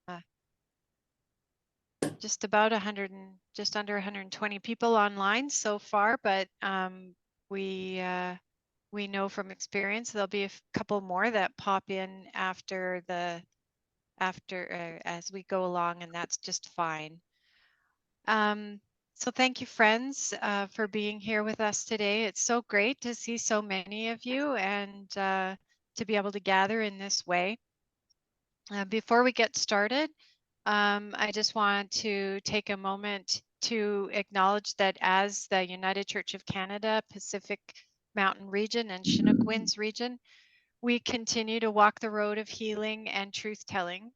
uh, just about just under 120 people online so far, but we know from experience there'll be a couple more that pop in after as we go along, and that's just fine. So thank you, friends, for being here with us today. It's so great to see so many of you and to be able to gather in this way. Before we get started, I just want to take a moment to acknowledge that as the United Church of Canada, Pacific Mountain Region and Chinook Winds Region, we continue to walk the road of healing and truth-telling.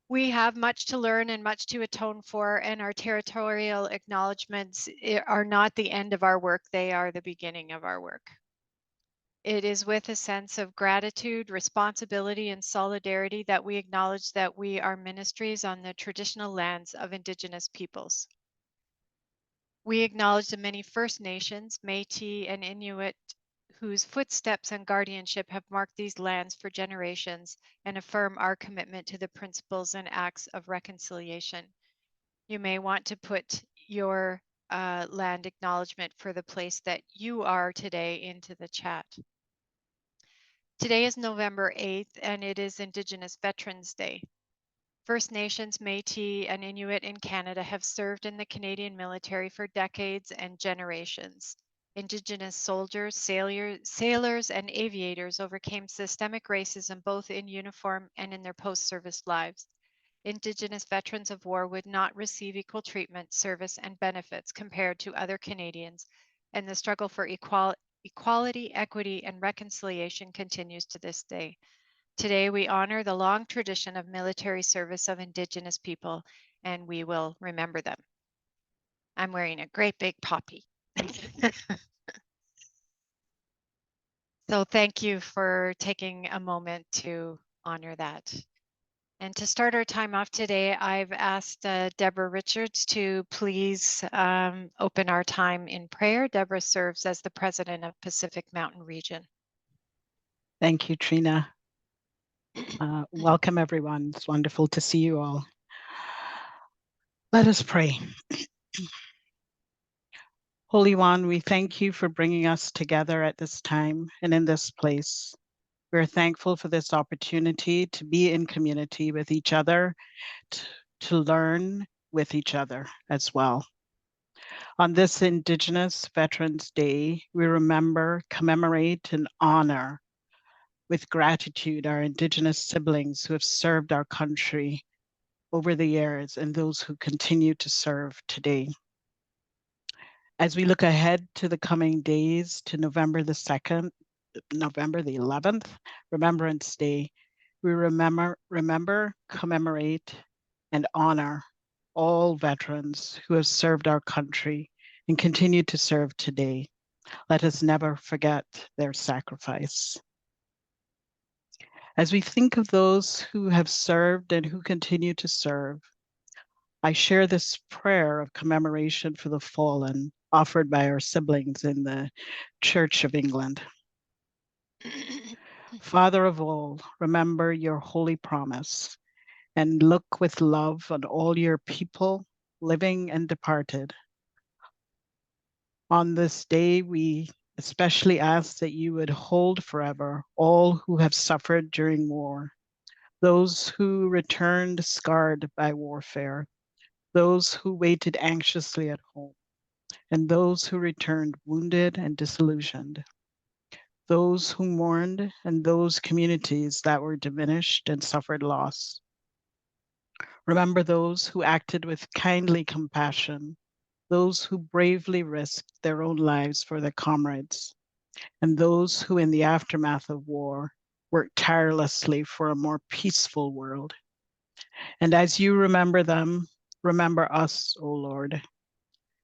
We have much to learn and much to atone for, and our territorial acknowledgements are not the end of our work, they are the beginning of our work. It is with a sense of gratitude, responsibility, and solidarity that we acknowledge that we are ministries on the traditional lands of Indigenous peoples. We acknowledge the many First Nations, Métis, and Inuit whose footsteps and guardianship have marked these lands for generations and affirm our commitment to the principles and acts of reconciliation. You may want to put your land acknowledgement for the place that you are today into the chat. Today is November 8th, and it is Indigenous Veterans Day. First Nations, Métis, and Inuit in Canada have served in the Canadian military for decades and generations. Indigenous soldiers, sailors, and aviators overcame systemic racism both in uniform and in their post-service lives. Indigenous veterans of war would not receive equal treatment, service, and benefits compared to other Canadians, and the struggle for equality, equity, and reconciliation continues to this day. Today, we honor the long tradition of military service of Indigenous people, and we will remember them. I'm wearing a great big poppy. So thank you for taking a moment to honor that. And to start our time off today, I've asked Deborah Richards to please open our time in prayer. Deborah serves as the president of Pacific Mountain Region. Thank you, Treena. Welcome, everyone. It's wonderful to see you all. Let us pray. Holy One, we thank you for bringing us together at this time and in this place. We're thankful for this opportunity to be in community with each other, to learn with each other as well. On this Indigenous Veterans Day, we remember, commemorate, and honor with gratitude our Indigenous siblings who have served our country over the years and those who continue to serve today. As we look ahead to the coming days to November the 2nd, November the 11th, Remembrance Day, we remember, commemorate, and honor all veterans who have served our country and continue to serve today. Let us never forget their sacrifice. As we think of those who have served and who continue to serve, I share this prayer of commemoration for the fallen offered by our siblings in the Church of England. Father of all, remember your holy promise and look with love on all your people, living and departed. On this day, we especially ask that you would hold forever all who have suffered during war, those who returned scarred by warfare, those who waited anxiously at home, and those who returned wounded and disillusioned, those who mourned, and those communities that were diminished and suffered loss. Remember those who acted with kindly compassion, those who bravely risked their own lives for their comrades, and those who in the aftermath of war worked tirelessly for a more peaceful world. And as you remember them, remember us, O Lord.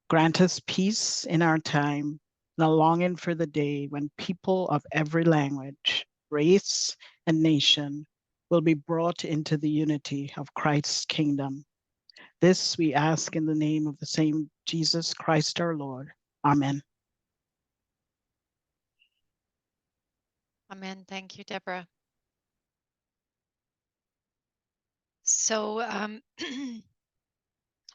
Grant us peace in our time and a longing for the day when people of every language, race, and nation will be brought into the unity of Christ's kingdom. This we ask in the name of the same Jesus Christ our Lord. Amen. Amen. Thank you, Deborah. So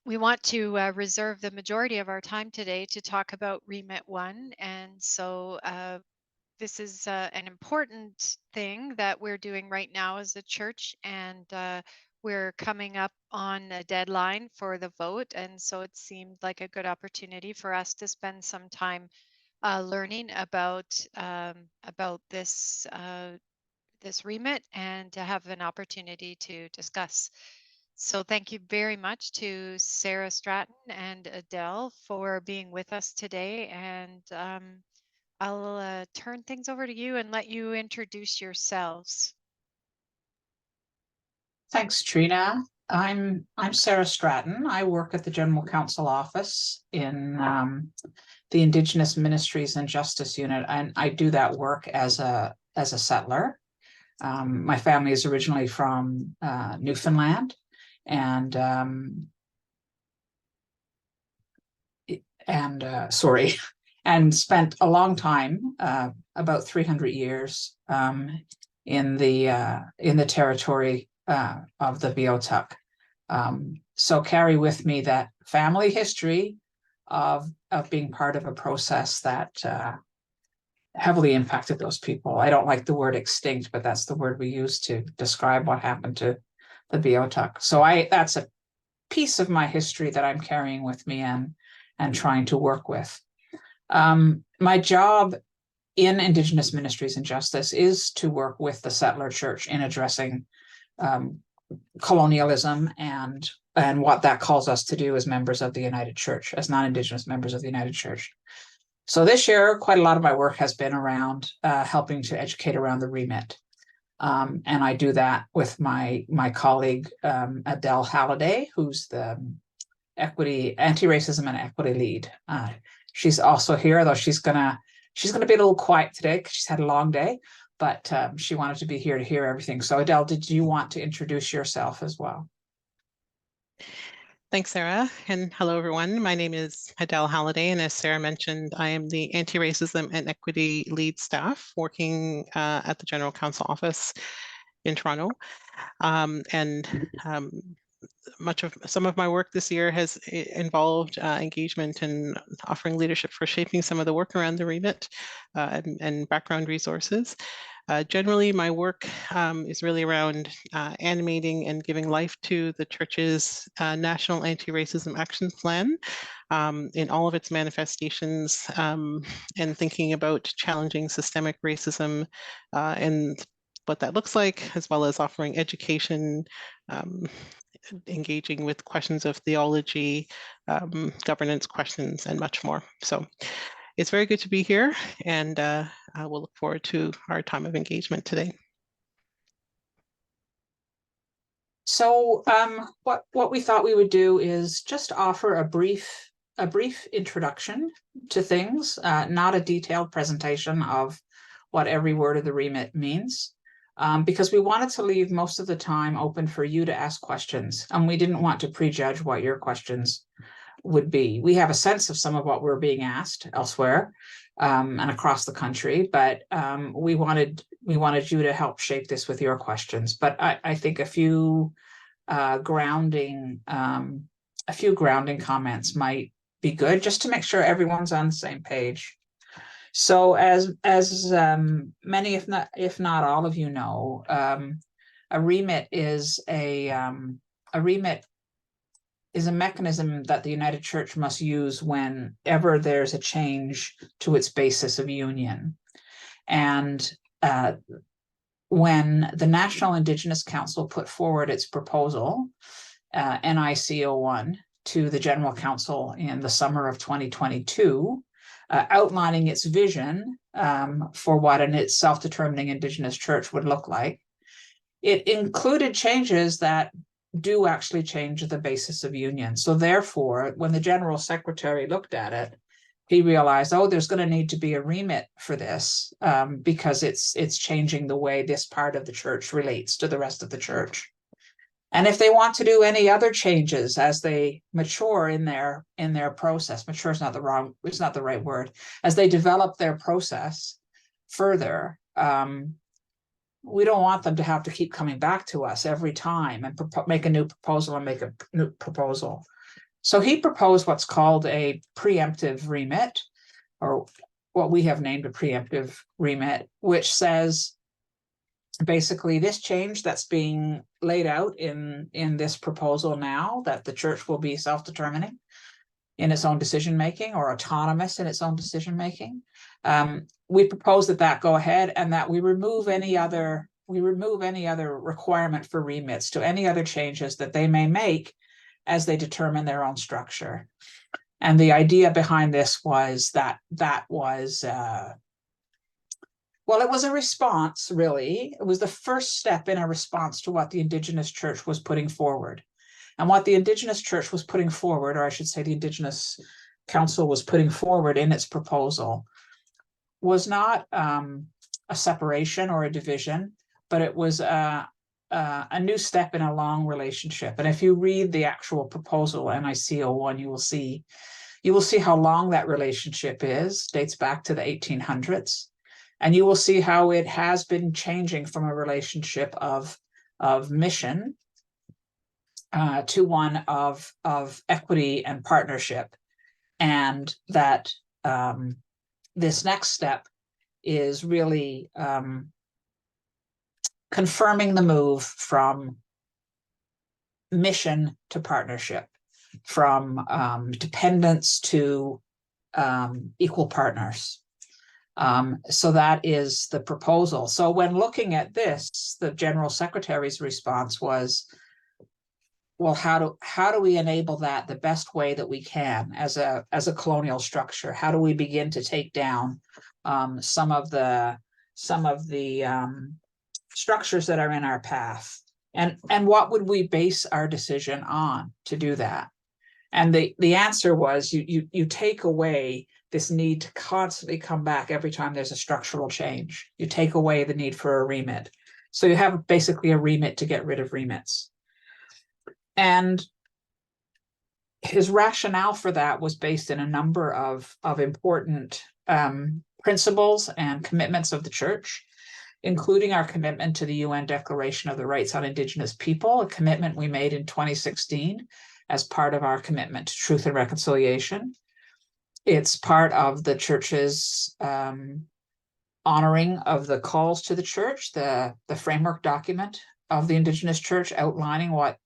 we want to reserve the majority of our time today to talk about Remit 1. And so this is an important thing that we're doing right now as a church, and we're coming up on a deadline for the vote. And so it seemed like a good opportunity for us to spend some time learning about this this remit and to have an opportunity to discuss. So thank you very much to Sara Stratton and Adele for being with us today. And I'll turn things over to you and let you introduce yourselves. Thanks, Treena. I'm Sara Stratton. I work at the General Counsel office in the Indigenous Ministries and Justice Unit, and I do that work as a settler. My family is originally from Newfoundland, and sorry, and spent a long time, about 300 years, in the territory of the Beothuk. So carry with me that family history of being part of a process that heavily impacted those people. I don't like the word extinct, but that's the word we use to describe what happened to the Beothuk. So that's a piece of my history that I'm carrying with me and trying to work with. My job in Indigenous Ministries and Justice is to work with the settler church in addressing colonialism and what that calls us to do as members of the United Church, as non-Indigenous members of the United Church. So this year, quite a lot of my work has been around helping to educate around the remit. And I do that with my colleague, Adele Halliday, who's the anti-racism and equity lead. She's also here, though she's gonna be a little quiet today because she's had a long day, but she wanted to be here to hear everything. So Adele, did you want to introduce yourself as well? Thanks, Sara, and hello, everyone. My name is Adele Halliday, and as Sara mentioned, I am the Anti-Racism and Equity Lead staff working at the General Counsel office in Toronto. Some of my work this year has involved engagement and offering leadership for shaping some of the work around the remit and background resources. Generally, my work is really around animating and giving life to the church's National Anti-Racism Action Plan in all of its manifestations, and thinking about challenging systemic racism and what that looks like, as well as offering education, engaging with questions of theology, governance questions, and much more. So it's very good to be here, and I will look forward to our time of engagement today. So what we thought we would do is just offer a brief introduction to things, not a detailed presentation of what every word of the remit means, because we wanted to leave most of the time open for you to ask questions, and we didn't want to prejudge what your questions would be. We have a sense of some of what we're being asked elsewhere and across the country, but we wanted you to help shape this with your questions. But I think a few grounding comments might be good, just to make sure everyone's on the same page. So as many, if not all of you know, a remit is a mechanism that the United Church must use whenever there's a change to its basis of union. And when the National Indigenous Council put forward its proposal, NIC01, to the General Council in the summer of 2022, outlining its vision for what a self-determining Indigenous church would look like, it included changes that do actually change the basis of union. So therefore, when the General Secretary looked at it, he realized, oh, there's going to need to be a remit for this because it's changing the way this part of the church relates to the rest of the church. And if they want to do any other changes as they mature in their process, mature is not the right word, as they develop their process further, we don't want them to have to keep coming back to us every time and make a new proposal and make a new proposal. So he proposed what's called a preemptive remit, or what we have named a preemptive remit, which says basically this change that's being laid out in this proposal now, that the church will be self-determining in its own decision-making or autonomous in its own decision-making. We propose that go ahead, and that we remove any other requirement for remits to any other changes that they may make as they determine their own structure. And the idea behind this was that was well, it was a response, really. It was the first step in a response to what the Indigenous Church was putting forward. And what the Indigenous Church was putting forward, or I should say the Indigenous Council was putting forward in its proposal, was not a separation or a division, but it was a new step in a long relationship. And if you read the actual proposal, NIC-01, you will see how long that relationship is, dates back to the 1800s. And you will see how it has been changing from a relationship of mission to one of equity and partnership. And that this next step is really confirming the move from mission to partnership, from dependence to equal partners. So that is the proposal. So when looking at this, the General Secretary's response was, well, how do we enable that the best way that we can as a colonial structure? How do we begin to take down some of the structures that are in our path? And what would we base our decision on to do that? And the answer was you take away this need to constantly come back every time there's a structural change. You take away the need for a remit. So you have basically a remit to get rid of remits. And his rationale for that was based in a number of important principles and commitments of the church, including our commitment to the UN Declaration of the Rights on Indigenous People, a commitment we made in 2016 as part of our commitment to truth and reconciliation. It's part of the church's honoring of the calls to the church, the framework document of the Indigenous Church outlining what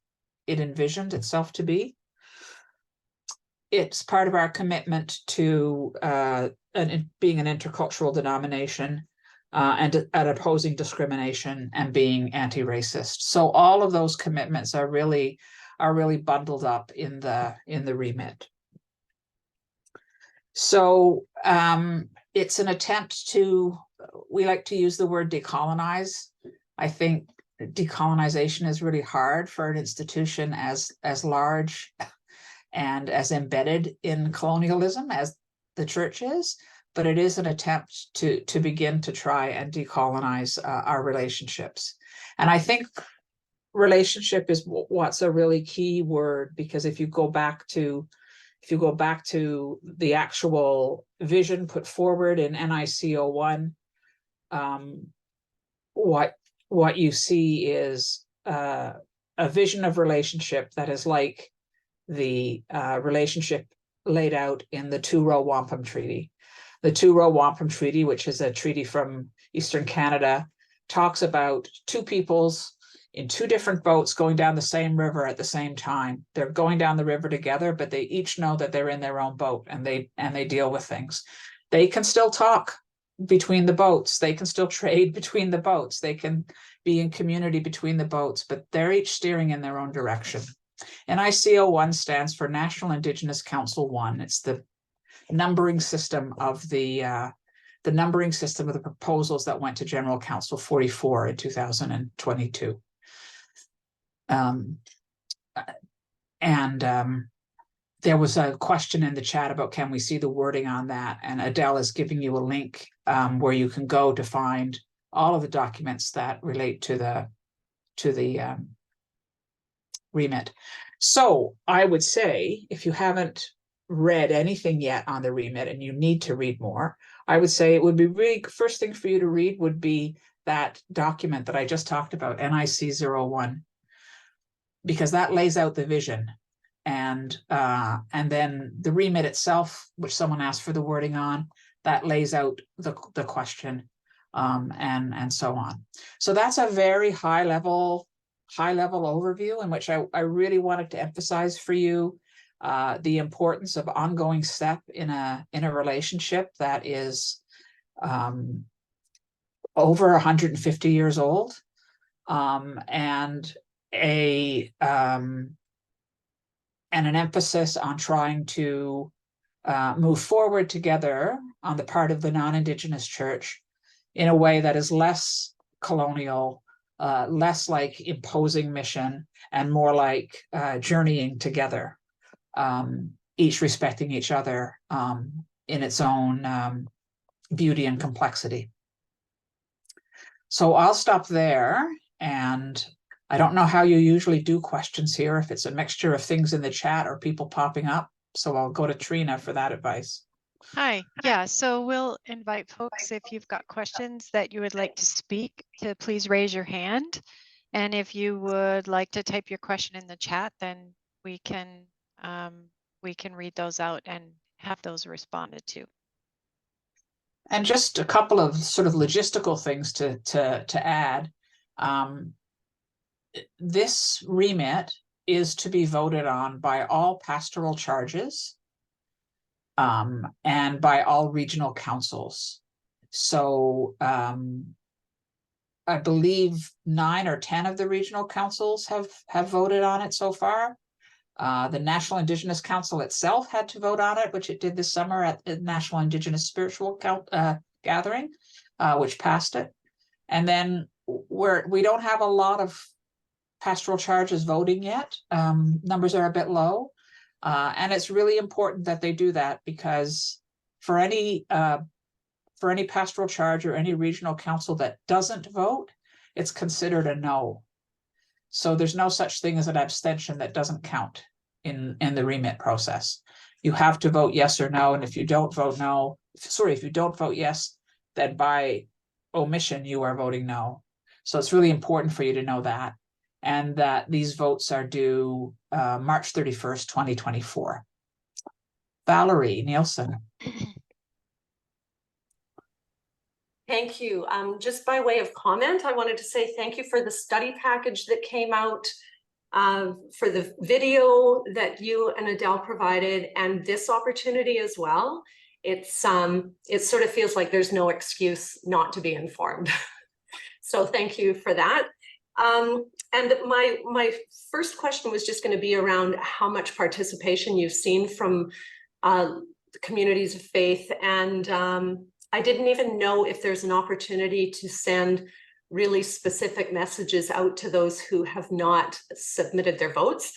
it envisioned itself to be. It's part of our commitment to being an intercultural denomination and opposing discrimination and being anti-racist. So all of those commitments are really bundled up in the remit. So it's an attempt to, we like to use the word decolonize. I think decolonization is really hard for an institution as large and as embedded in colonialism as the church is, but it is an attempt to begin to try and decolonize our relationships. And I think relationship is what's a really key word, because if you go back to the actual vision put forward in NIC-01, what you see is a vision of relationship that is like the relationship laid out in the Two-Row Wampum Treaty. The Two-Row Wampum Treaty, which is a treaty from Eastern Canada, talks about two peoples in two different boats going down the same river at the same time. They're going down the river together, but they each know that they're in their own boat, and they deal with things. They can still talk between the boats. They can still trade between the boats. They can be in community between the boats, but they're each steering in their own direction. NIC-01 stands for National Indigenous Council 1. It's the numbering system of the proposals that went to General Council 44 in 2022. There was a question in the chat about, can we see the wording on that? And Adele is giving you a link where you can go to find all of the documents that relate to the remit. So I would say, if you haven't read anything yet on the remit and you need to read more, I would say it would be really, first thing for you to read would be that document that I just talked about, NIC 01, because that lays out the vision. And then the remit itself, which someone asked for the wording on, that lays out the question, and so on. So that's a very high level overview in which I really wanted to emphasize for you the importance of ongoing step in a relationship that is over 150 years old, and an emphasis on trying to move forward together on the part of the non-Indigenous church in a way that is less colonial, less like imposing mission, and more like journeying together, each respecting each other in its own beauty and complexity. So I'll stop there, and I don't know how you usually do questions here, if it's a mixture of things in the chat or people popping up. So I'll go to Treena for that advice. Hi. Yeah, so we'll invite folks, if you've got questions that you would like to speak, to please raise your hand. And if you would like to type your question in the chat, then we can read those out and have those responded to. And just a couple of sort of logistical things to add. This remit is to be voted on by all pastoral charges, and by all regional councils. So I believe 9 or 10 of the regional councils have voted on it so far. The National Indigenous Council itself had to vote on it, which it did this summer at the National Indigenous Spiritual Gathering, which passed it. And then we don't have a lot of pastoral charges voting yet. Numbers are a bit low. And it's really important that they do that, because for any pastoral charge or any regional council that doesn't vote, it's considered a no. So there's no such thing as an abstention that doesn't count in the remit process. You have to vote yes or no, and if you don't vote no, if you don't vote yes, then by omission you are voting no. So it's really important for you to know that, and that these votes are due March 31st, 2024. Valerie Nielsen. Thank you. Just by way of comment, I wanted to say thank you for the study package that came out, for the video that you and Adele provided, and this opportunity as well. It sort of feels like there's no excuse not to be informed. So thank you for that. And my first question was just going to be around how much participation you've seen from the communities of faith, and I didn't even know if there's an opportunity to send really specific messages out to those who have not submitted their votes.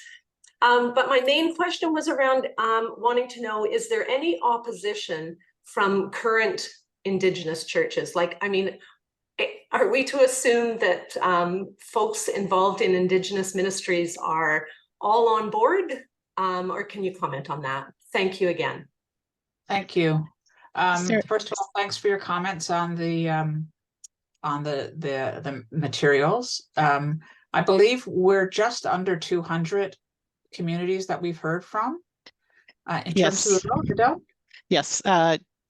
But my main question was around wanting to know, is there any opposition from current Indigenous churches? Like, I mean, are we to assume that folks involved in Indigenous ministries are all on board? Or can you comment on that? Thank you again. Thank you. First of all, thanks for your comments on the materials. I believe we're just under 200 communities that we've heard from. In terms of the vote, Adele? Yes.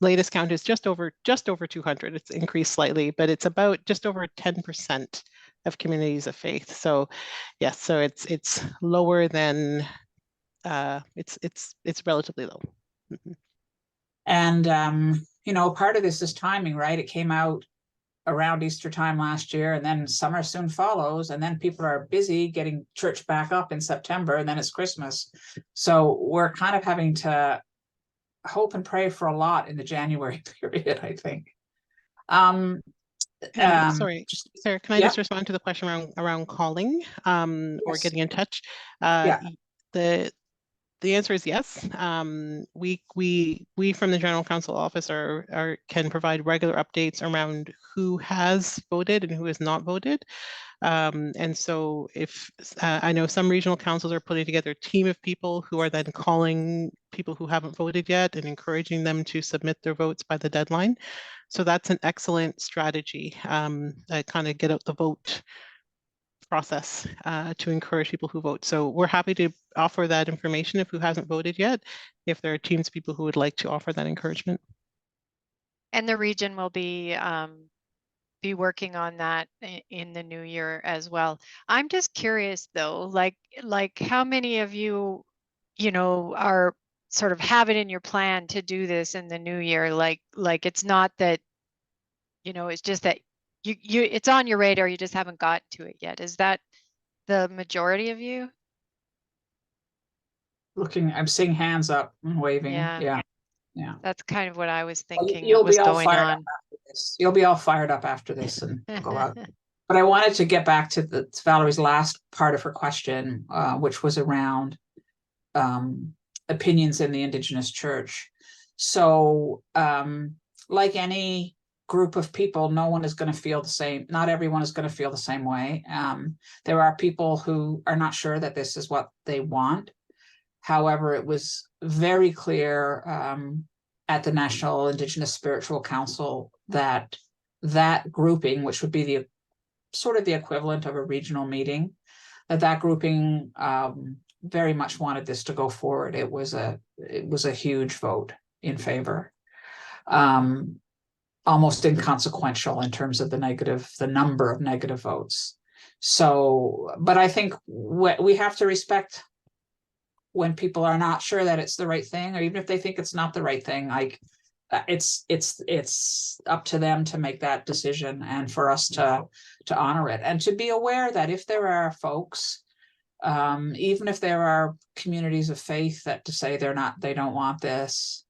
Latest count is just over 200. It's increased slightly, but it's about just over 10% of communities of faith. So yes, so it's lower than it's relatively low. And you know, part of this is timing, right? It came out around Easter time last year, and then summer soon follows, and then people are busy getting church back up in September, and then it's Christmas. So we're kind of having to hope and pray for a lot in the January period, I think. Sorry, Sarah, can I just respond to the question around calling or getting in touch? The answer is yes. We from the General Council office can provide regular updates around who has voted and who has not voted. And so if I know some regional councils are putting together a team of people who are then calling people who haven't voted yet and encouraging them to submit their votes by the deadline. So that's an excellent strategy, kind of get out the vote process to encourage people who vote. So we're happy to offer that information if who hasn't voted yet, if there are teams of people who would like to offer that encouragement. And the region will be working on that in the new year as well. I'm just curious though, like how many of you, are sort of have it in your plan to do this in the new year? Like it's not that, it's just that you it's on your radar, you just haven't got to it yet. Is that the majority of you? I'm seeing hands up and waving. Yeah. Yeah. That's kind of what I was Well, thinking you'll was be all going fired on. up after this. You'll be all fired up after this and go out. But I wanted to get back to Valerie's last part of her question, which was around opinions in the Indigenous church. So like any group of people, no one is going to feel the same. Not everyone is going to feel the same way. There are people who are not sure that this is what they want. However, it was very clear at the National Indigenous Spiritual Council that grouping, which would be the sort of the equivalent of a regional meeting, that grouping very much wanted this to go forward. It was a huge vote in favor, almost inconsequential in terms of the number of negative votes. So, but I think we have to respect when people are not sure that it's the right thing, or even if they think it's not the right thing, like it's up to them to make that decision and for us to honor it, and to be aware that if there are folks, even if there are communities of faith that to say they don't want this,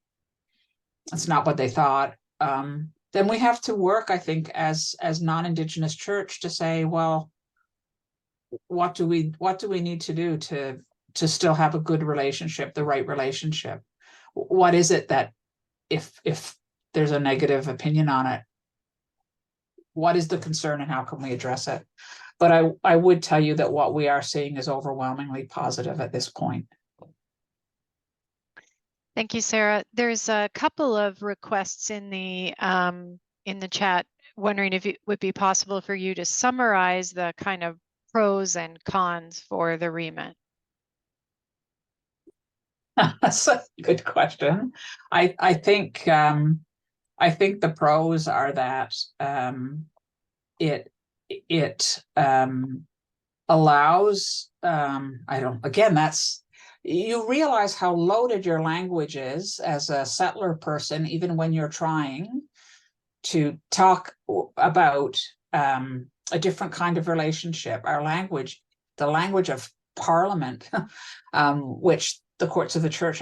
it's not what they thought, then we have to work, I think, as non-Indigenous church to say, well, what do we need to do to still have a good relationship, the right relationship? What is it that if there's a negative opinion on it, what is the concern and how can we address it? But I would tell you that what we are seeing is overwhelmingly positive at this point. Thank you, Sarah. There's a couple of requests in the chat, wondering if it would be possible for you to summarize the kind of pros and cons for the remit. That's a good question. I think the pros are that it allows you realize how loaded your language is as a settler person, even when you're trying to talk about a different kind of relationship. Our language, the language of Parliament, which the courts of the church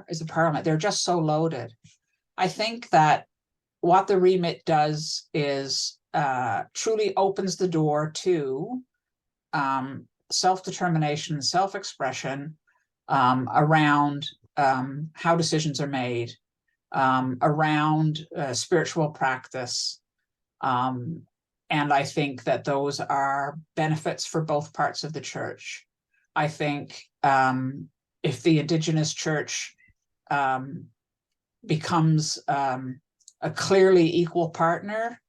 is the Parliament, they're just so loaded. I think that what the remit does is truly opens the door to self-determination, self-expression around how decisions are made, around spiritual practice. And I think that those are benefits for both parts of the church. I think if the Indigenous church becomes a clearly equal partner,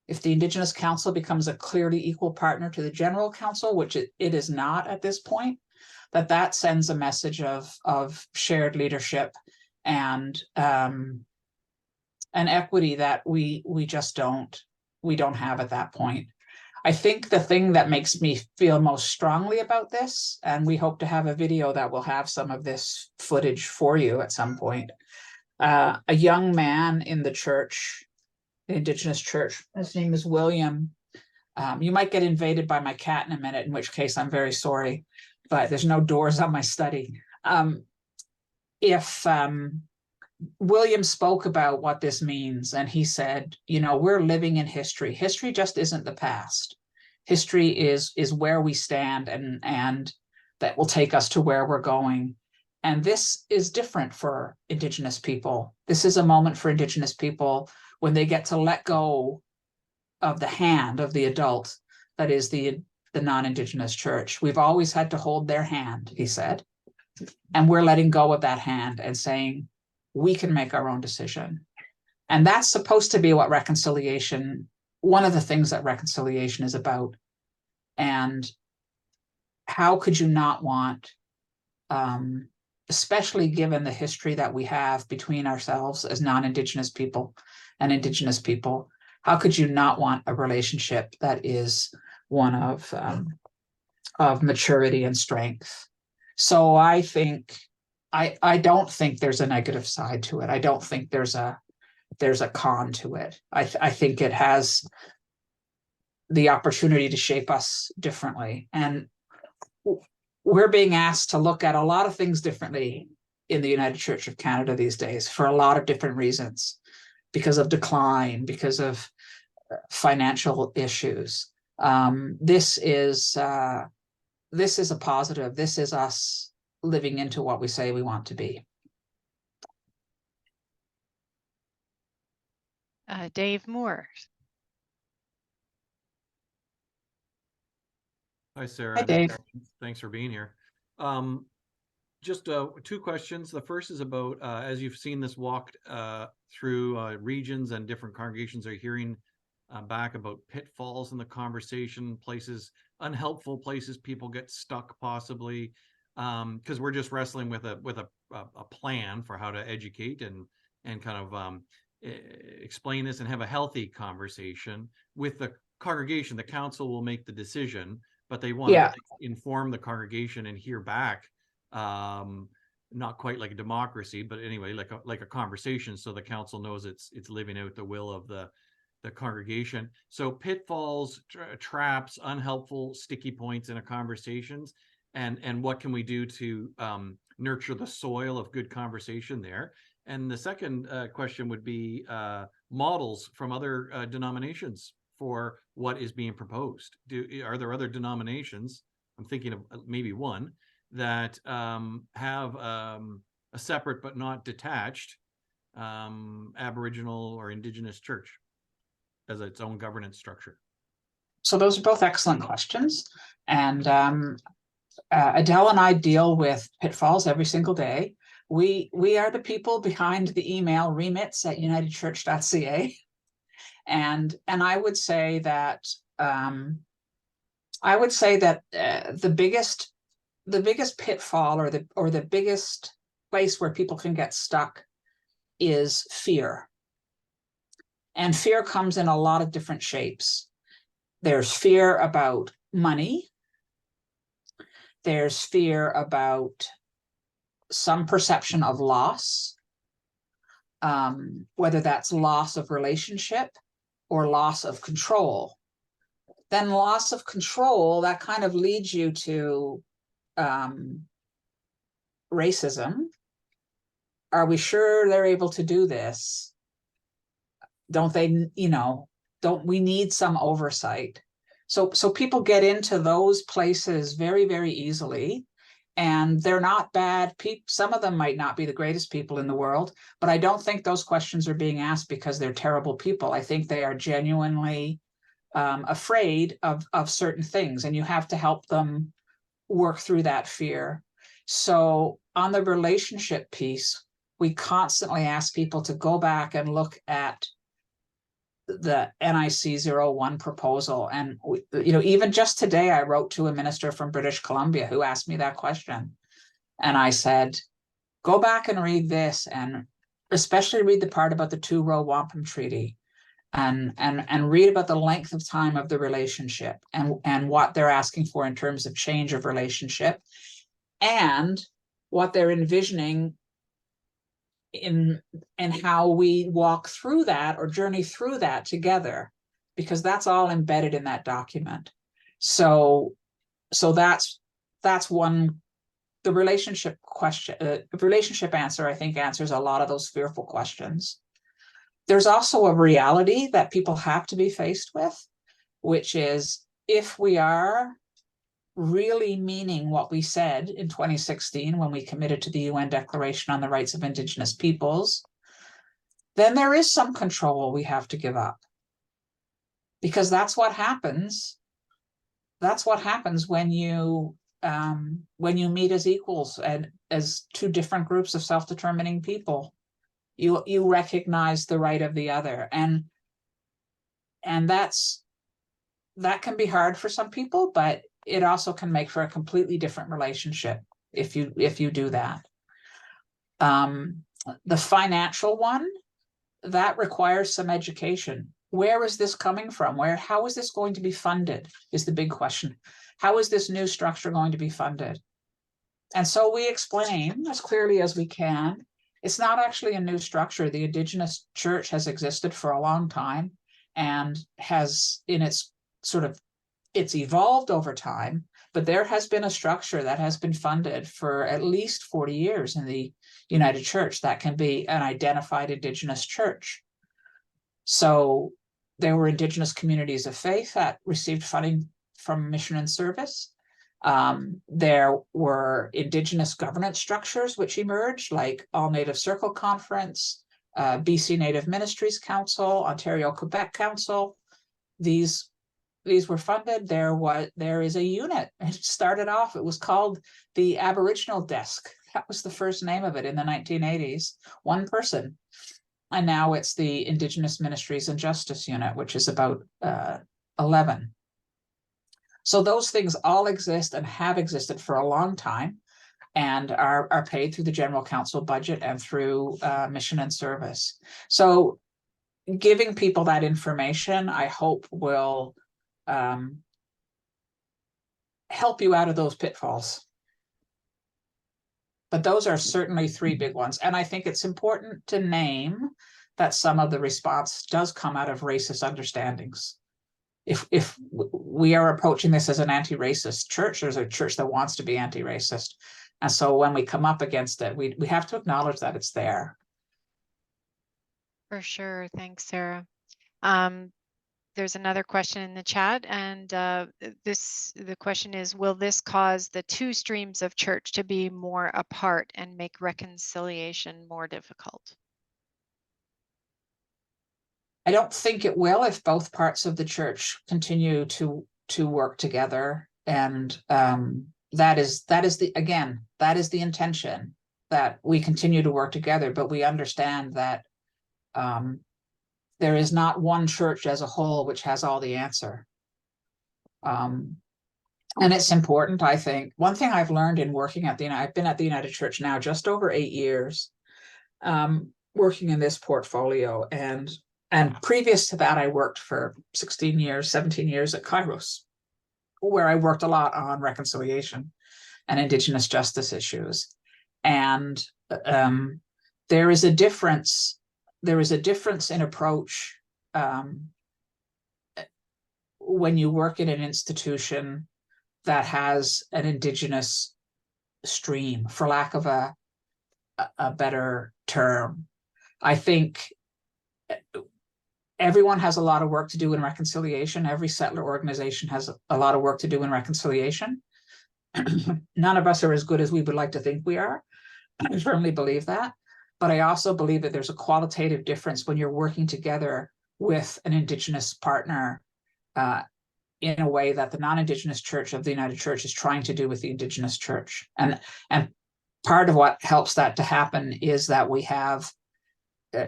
if the Indigenous Council becomes a clearly equal partner to the General Council, which it is not at this point, that sends a message of shared leadership and equity that we don't have at that point. I think the thing that makes me feel most strongly about this, and we hope to have a video that will have some of this footage for you at some point, a young man in the church, the Indigenous church, his name is William. You might get invaded by my cat in a minute, in which case I'm very sorry, but there's no doors on my study. William spoke about what this means, and he said, we're living in history. History just isn't the past. History is where we stand, and that will take us to where we're going. And this is different for Indigenous people. This is a moment for Indigenous people when they get to let go of the hand of the adult that is the non-Indigenous church. We've always had to hold their hand, he said. And we're letting go of that hand and saying, we can make our own decision. And that's supposed to be what reconciliation, one of the things that reconciliation is about. And how could you not want, especially given the history that we have between ourselves as non-Indigenous people and Indigenous people, how could you not want a relationship that is one of maturity and strength? So I think, I don't think there's a negative side to it. I don't think there's a con to it. I think it has the opportunity to shape us differently. And we're being asked to look at a lot of things differently in the United Church of Canada these days for a lot of different reasons, because of decline, because of financial issues. This is a positive. This is us living into what we say we want to be. Dave Moore. Hi, Sarah. Hi, Dave. Thanks for being here. Just two questions. The first is about, as you've seen this walked through regions and different congregations are hearing back about pitfalls in the conversation, places, unhelpful places people get stuck possibly, because we're just wrestling with a plan for how to educate and kind of explain this and have a healthy conversation with the congregation. The council will make the decision, but they want to inform the congregation and hear back, not quite like a democracy, but anyway, like a conversation, so the council knows it's living out the will of the congregation. So pitfalls, traps, unhelpful, sticky points in a conversations, and what can we do to nurture the soil of good conversation there? And the second question would be models from other denominations for what is being proposed. Are there other denominations, I'm thinking of maybe one, that have a separate but not detached Aboriginal or Indigenous church as its own governance structure? So those are both excellent questions. And Adele and I deal with pitfalls every single day. We are the people behind the email remits@unitedchurch.ca. And I would say that the biggest pitfall or the biggest place where people can get stuck is fear. And fear comes in a lot of different shapes. There's fear about money. There's fear about some perception of loss, whether that's loss of relationship or loss of control. Then loss of control, that kind of leads you to racism. Are we sure they're able to do this? Don't they, don't we need some oversight? So people get into those places very, very easily, and they're not bad people. Some of them might not be the greatest people in the world, but I don't think those questions are being asked because they're terrible people. I think they are genuinely afraid of certain things, and you have to help them work through that fear. So on the relationship piece, we constantly ask people to go back and look at the NIC 01 proposal. And, even just today, I wrote to a minister from British Columbia who asked me that question. And I said, go back and read this, and especially read the part about the two-row wampum treaty, and read about the length of time of the relationship and what they're asking for in terms of change of relationship, and what they're envisioning in how we walk through that or journey through that together, because that's all embedded in that document. So that's one. The relationship question, relationship answer, I think, answers a lot of those fearful questions. There's also a reality that people have to be faced with, which is, if we are really meaning what we said in 2016 when we committed to the UN Declaration on the Rights of Indigenous Peoples, then there is some control we have to give up. Because that's what happens. That's what happens when you when you meet as equals and as two different groups of self-determining people, you recognize the right of the other, and that can be hard for some people, but it also can make for a completely different relationship if you do that. The financial one, that requires some education. Where is this coming from? How is this going to be funded is the big question. How is this new structure going to be funded? And so we explain as clearly as we can, it's not actually a new structure. The Indigenous church has existed for a long time and has it's evolved over time, but there has been a structure that has been funded for at least 40 years in the United Church that can be an identified Indigenous church. So there were Indigenous communities of faith that received funding from mission and service. There were Indigenous governance structures which emerged, like All Native Circle Conference, BC Native Ministries Council, Ontario Quebec Council. These were funded. There is a unit. It started off, it was called the Aboriginal Desk. That was the first name of it in the 1980s, one person. And now it's the Indigenous Ministries and Justice Unit, which is about 11. So those things all exist and have existed for a long time and are paid through the General Council budget and through mission and service. So giving people that information, I hope, will help you out of those pitfalls. But those are certainly three big ones. And I think it's important to name that some of the response does come out of racist understandings. If we are approaching this as an anti-racist church, there's a church that wants to be anti-racist. And so when we come up against it, we have to acknowledge that it's there. For sure. Thanks, Sarah. There's another question in the chat, and the question is, will this cause the two streams of church to be more apart and make reconciliation more difficult? I don't think it will if both parts of the church continue to work together, and that is the intention, that we continue to work together, but we understand that there is not one church as a whole which has all the answer. And it's important, I think. One thing I've learned in working at I've been at the United Church now just over 8 years, working in this portfolio, and previous to that, I worked for 17 years at Kairos, where I worked a lot on reconciliation and Indigenous justice issues. And there is a difference in approach when you work in an institution that has an Indigenous stream, for lack of a better term. I think everyone has a lot of work to do in reconciliation. Every settler organization has a lot of work to do in reconciliation. None of us are as good as we would like to think we are. I firmly believe that. But I also believe that there's a qualitative difference when you're working together with an Indigenous partner in a way that the non-Indigenous Church of the United Church is trying to do with the Indigenous Church. And part of what helps that to happen is that we have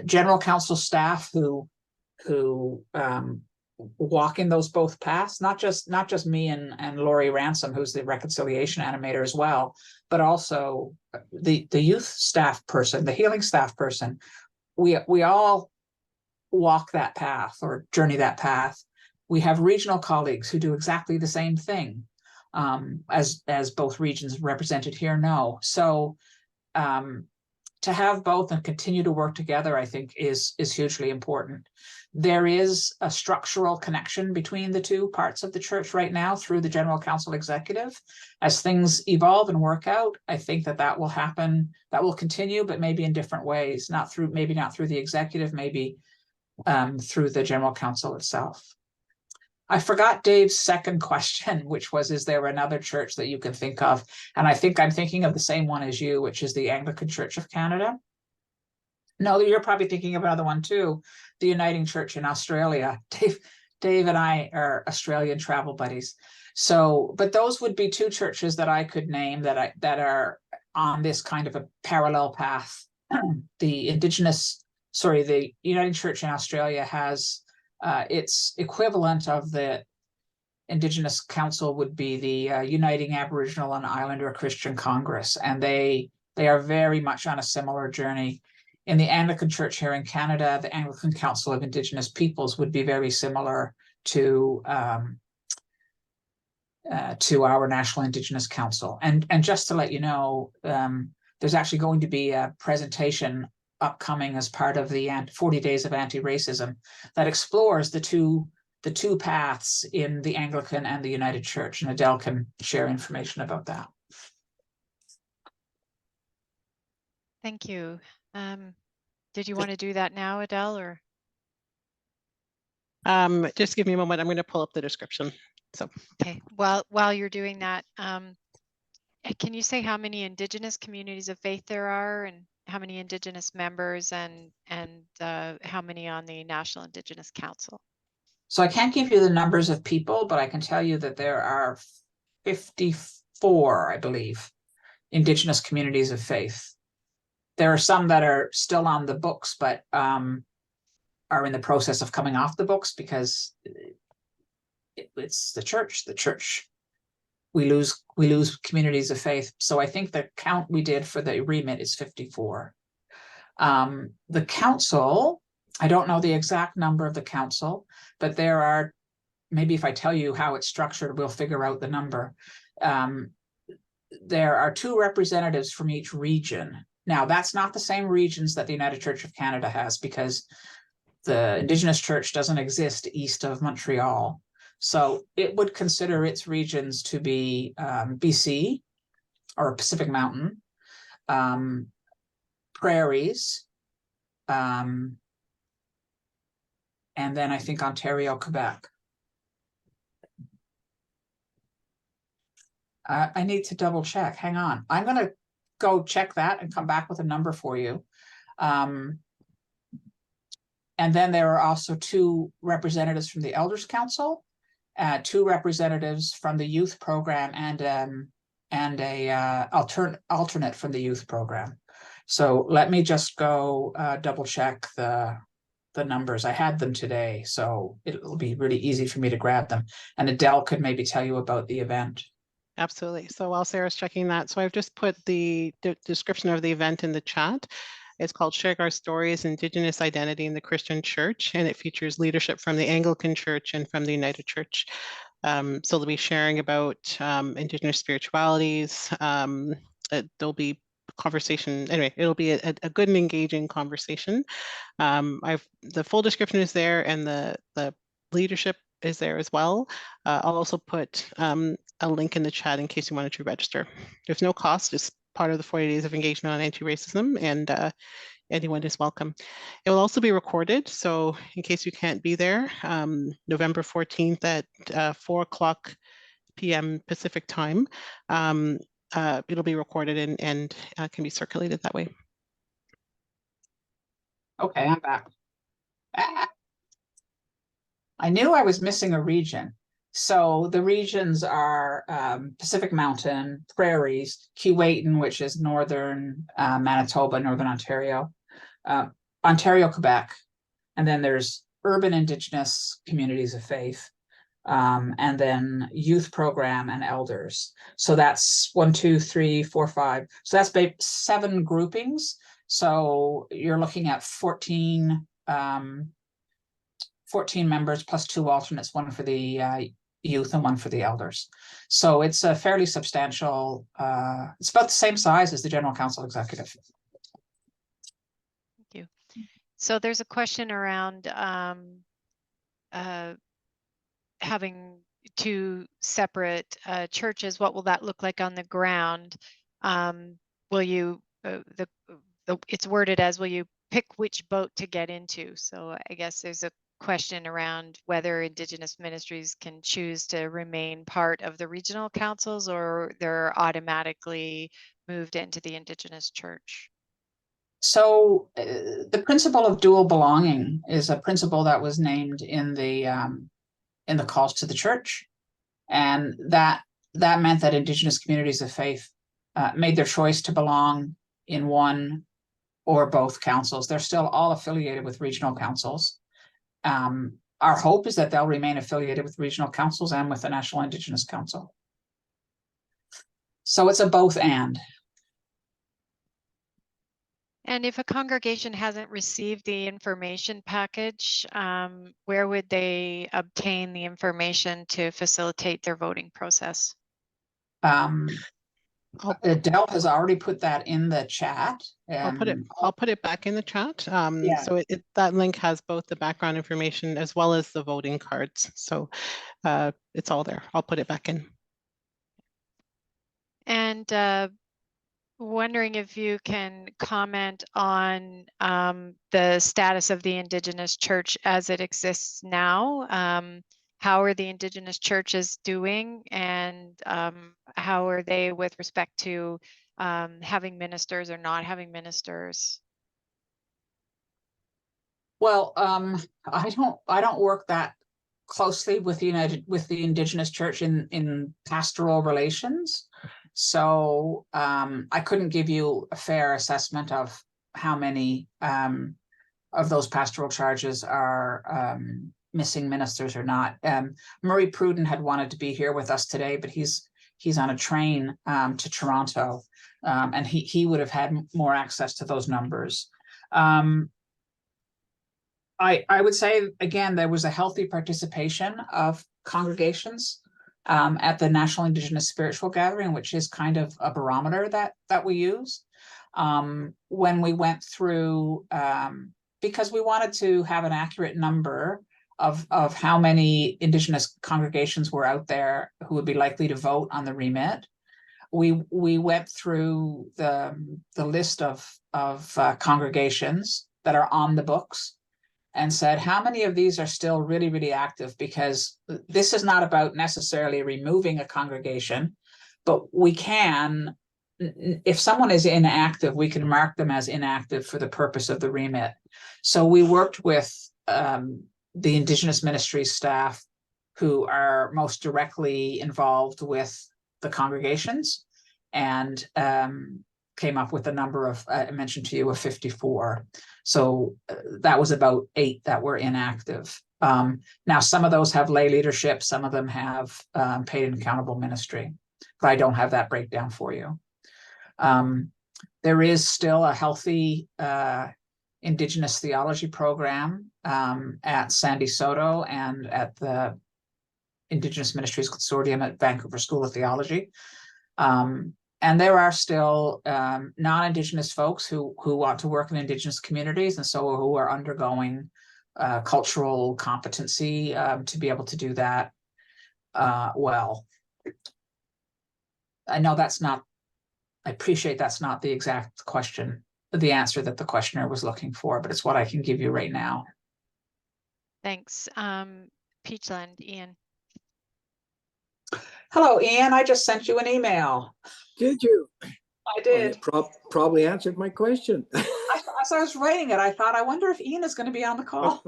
General Council staff who walk in those both paths, not just me and Lori Ransom, who's the reconciliation animator as well, but also the youth staff person, the healing staff person. We all walk that path or journey that path. We have regional colleagues who do exactly the same thing, as both regions represented here know. So to have both and continue to work together, I think, is hugely important. There is a structural connection between the two parts of the church right now through the General Council Executive. As things evolve and work out, I think that will happen, that will continue, but maybe in different ways, maybe not through the executive, maybe through the General Council itself. I forgot Dave's second question, which was, is there another church that you can think of? And I think I'm thinking of the same one as you, which is the Anglican Church of Canada. No, you're probably thinking of another one too, the Uniting Church in Australia. Dave and I are Australian travel buddies. So, but those would be two churches that I could name that are on this kind of a parallel path. The Uniting Church in Australia has its equivalent of the Indigenous Council would be the Uniting Aboriginal and Islander Christian Congress, and they are very much on a similar journey. In the Anglican Church here in Canada, the Anglican Council of Indigenous Peoples would be very similar to our National Indigenous Council. And just to let you know, there's actually going to be a presentation upcoming as part of the 40 Days of Anti-Racism that explores the two paths in the Anglican and the United Church, and Adele can share information about that. Thank you. Did you want to do that now, Adele, or? Just give me a moment. I'm going to pull up the description. So Okay, while you're doing that, can you say how many Indigenous communities of faith there are, and how many Indigenous members, and how many on the National Indigenous Council? So I can't give you the numbers of people, but I can tell you that there are 54, I believe, Indigenous communities of faith. There are some that are still on the books, but are in the process of coming off the books because it's the church. The church, we lose communities of faith. So I think the count we did for the remit is 54. The council, I don't know the exact number of the council, but there are, maybe if I tell you how it's structured, we'll figure out the number. There are 2 representatives from each region. Now, that's not the same regions that the United Church of Canada has, because the Indigenous Church doesn't exist east of Montreal. So it would consider its regions to be BC or Pacific Mountain, Prairies, and then I think Ontario, Quebec. I need to double check. Hang on. I'm going to go check that and come back with a number for you. And then there are also 2 representatives from the Elders Council, 2 representatives from the youth program, and a alternate from the youth program. So let me just go double check the numbers. I had them today, so it'll be really easy for me to grab them. And Adele could maybe tell you about the event. absolutely. So while Sarah's checking that, so I've just put the description of the event in the chat. It's called Sharing Our Stories, Indigenous Identity in the Christian Church, and it features leadership from the Anglican Church and from the United Church. So they'll be sharing about Indigenous spiritualities. There'll be conversation. Anyway, it'll be a good and engaging conversation. The full description is there, and the leadership is there as well. I'll also put a link in the chat in case you wanted to register. There's no cost. It's part of the 40 Days of Engagement on Anti-Racism, and anyone is welcome. It will also be recorded, so in case you can't be there, November 14th at 4:00 p.m. Pacific time, it'll be recorded and can be circulated that way. Okay, I'm back. I knew I was missing a region. So the regions are Pacific Mountain, Prairies, Keewatin, which is northern Manitoba, northern Ontario, Ontario, Quebec, and then there's urban Indigenous communities of faith, and then youth program and elders. So that's 1, 2, 3, 4, 5. So that's 7 groupings. So you're looking at 14 members plus 2 alternates, 1 for the youth and 1 for the elders. So it's a fairly substantial, it's about the same size as the General Council Executive. Thank you. So there's a question around having 2 separate churches. What will that look like on the ground? Will you, it's worded as, will you pick which boat to get into? So I guess there's a question around whether Indigenous ministries can choose to remain part of the regional councils, or they're automatically moved into the Indigenous church. So the principle of dual belonging is a principle that was named in the calls to the church. And that meant that Indigenous communities of faith made their choice to belong in one or both councils. They're still all affiliated with regional councils. Our hope is that they'll remain affiliated with regional councils and with the National Indigenous Council. So it's a both and. And if a congregation hasn't received the information package, where would they obtain the information to facilitate their voting process? Adele has already put that in the chat. I'll put it back in the chat. Yeah. So that link has both the background information as well as the voting cards. So it's all there. I'll put it back in. And wondering if you can comment on the status of the Indigenous Church as it exists now. How are the Indigenous churches doing, and how are they with respect to having ministers or not having ministers? Well, I don't work that closely with the Indigenous Church in pastoral relations. So I couldn't give you a fair assessment of how many of those pastoral charges are missing ministers or not. Murray Pruden had wanted to be here with us today, but he's on a train to Toronto, and he would have had more access to those numbers. I would say, again, there was a healthy participation of congregations at the National Indigenous Spiritual Gathering, which is kind of a barometer that we use. When we went through, because we wanted to have an accurate number of how many Indigenous congregations were out there who would be likely to vote on the remit, we went through the list of congregations that are on the books and said, how many of these are still really, really active? Because this is not about necessarily removing a congregation, but we can, if someone is inactive, we can mark them as inactive for the purpose of the remit. So we worked with the Indigenous ministries staff who are most directly involved with the congregations, and came up with a number of, I mentioned to you, of 54. So that was about 8 that were inactive. Now, some of those have lay leadership, some of them have paid and accountable ministry, but I don't have that breakdown for you. There is still a healthy Indigenous theology program at Sandy Soto and at the Indigenous Ministries Consortium at Vancouver School of Theology. And there are still non-Indigenous folks who want to work in Indigenous communities, and so who are undergoing cultural competency to be able to do that well. I know that's not, I appreciate that's not the exact question, the answer that the questioner was looking for, but it's what I can give you right now. Thanks. Peachland, Ian. Hello, Ian. I just sent you an email. Did you? I did. Well, it probably answered my question. As I was writing it, I thought, I wonder if Ian is going to be on the call.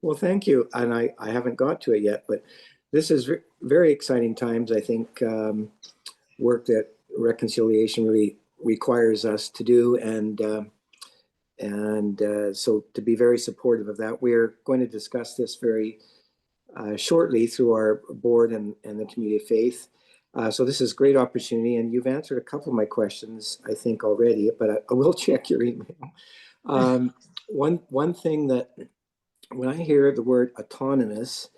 Well, thank you. And I haven't got to it yet, but this is very exciting times. I think work that reconciliation really requires us to do. And so to be very supportive of that, we're going to discuss this very shortly through our board and the community of faith. So this is a great opportunity, and you've answered a couple of my questions, I think, already, but I will check your email. One thing that, when I hear the word autonomous,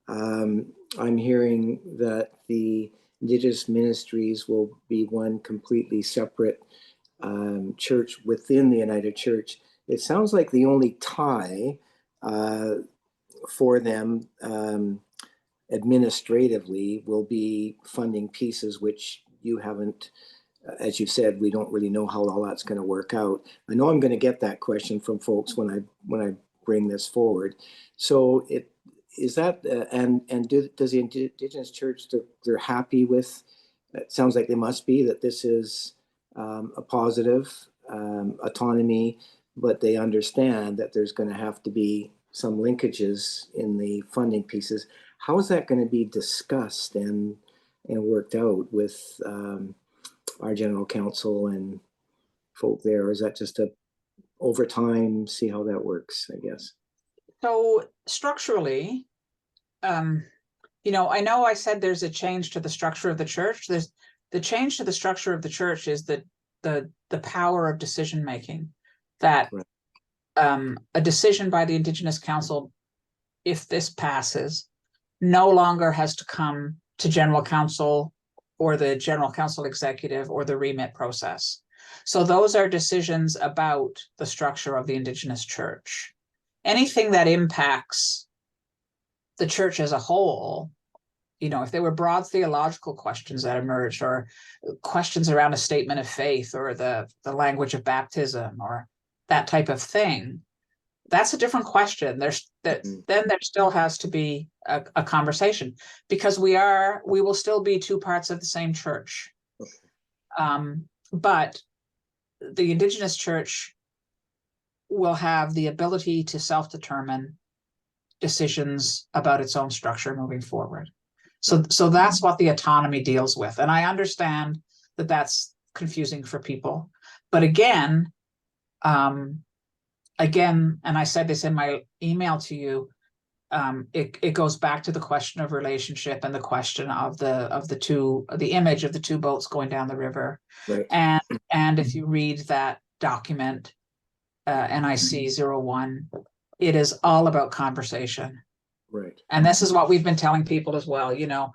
I'm hearing that the Indigenous ministries will be one completely separate church within the United Church. It sounds like the only tie for them administratively will be funding pieces which you haven't, as you said, we don't really know how all that's going to work out. I know I'm going to get that question from folks when I bring this forward. So is that does the Indigenous Church, they're happy with? It sounds like they must be, that this is a positive autonomy, but they understand that there's going to have to be some linkages in the funding pieces. how is that going to be discussed and worked out with our general counsel and folk there? Or is that just a over time, see how that works, I guess? So structurally, you know I said there's a change to the structure of the church. There's the change to the structure of the church is the power of decision making, that Right. A decision by the Indigenous Council, if this passes, no longer has to come to General Council or the General Council Executive or the Remit process. So those are decisions about the structure of the Indigenous church. Anything that impacts the church as a whole, you know, if there were broad theological questions that emerged, or questions around a statement of faith or the language of baptism or that type of thing, that's a different question. Then there still has to be a conversation, because we will still be two parts of the same church. Okay. But the Indigenous church will have the ability to self-determine decisions about its own structure moving forward. So that's what the autonomy deals with. And I understand that that's confusing for people. But again, and I said this in my email to you, it goes back to the question of relationship and the question of the image of the two boats going down the river. Right. And if you read that document, NIC 01, it is all about conversation. Right. And this is what we've been telling people as well. You know,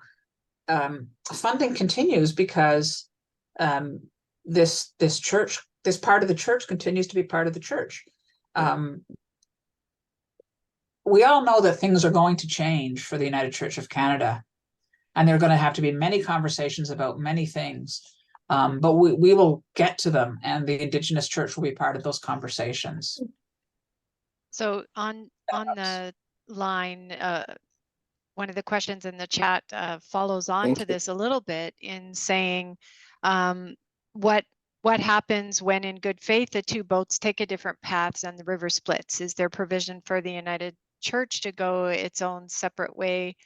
funding continues because this church, this part of the church continues to be part of the church. We all know that things are going to change for the United Church of Canada, and there are going to have to be many conversations about many things. But we will get to them, and the Indigenous church will be part of those conversations. So on the line, one of the questions in the chat follows on to this a little bit in saying, what happens when in good faith the two boats take a different paths and the river splits? Is there provision for the United Church to go its own separate way?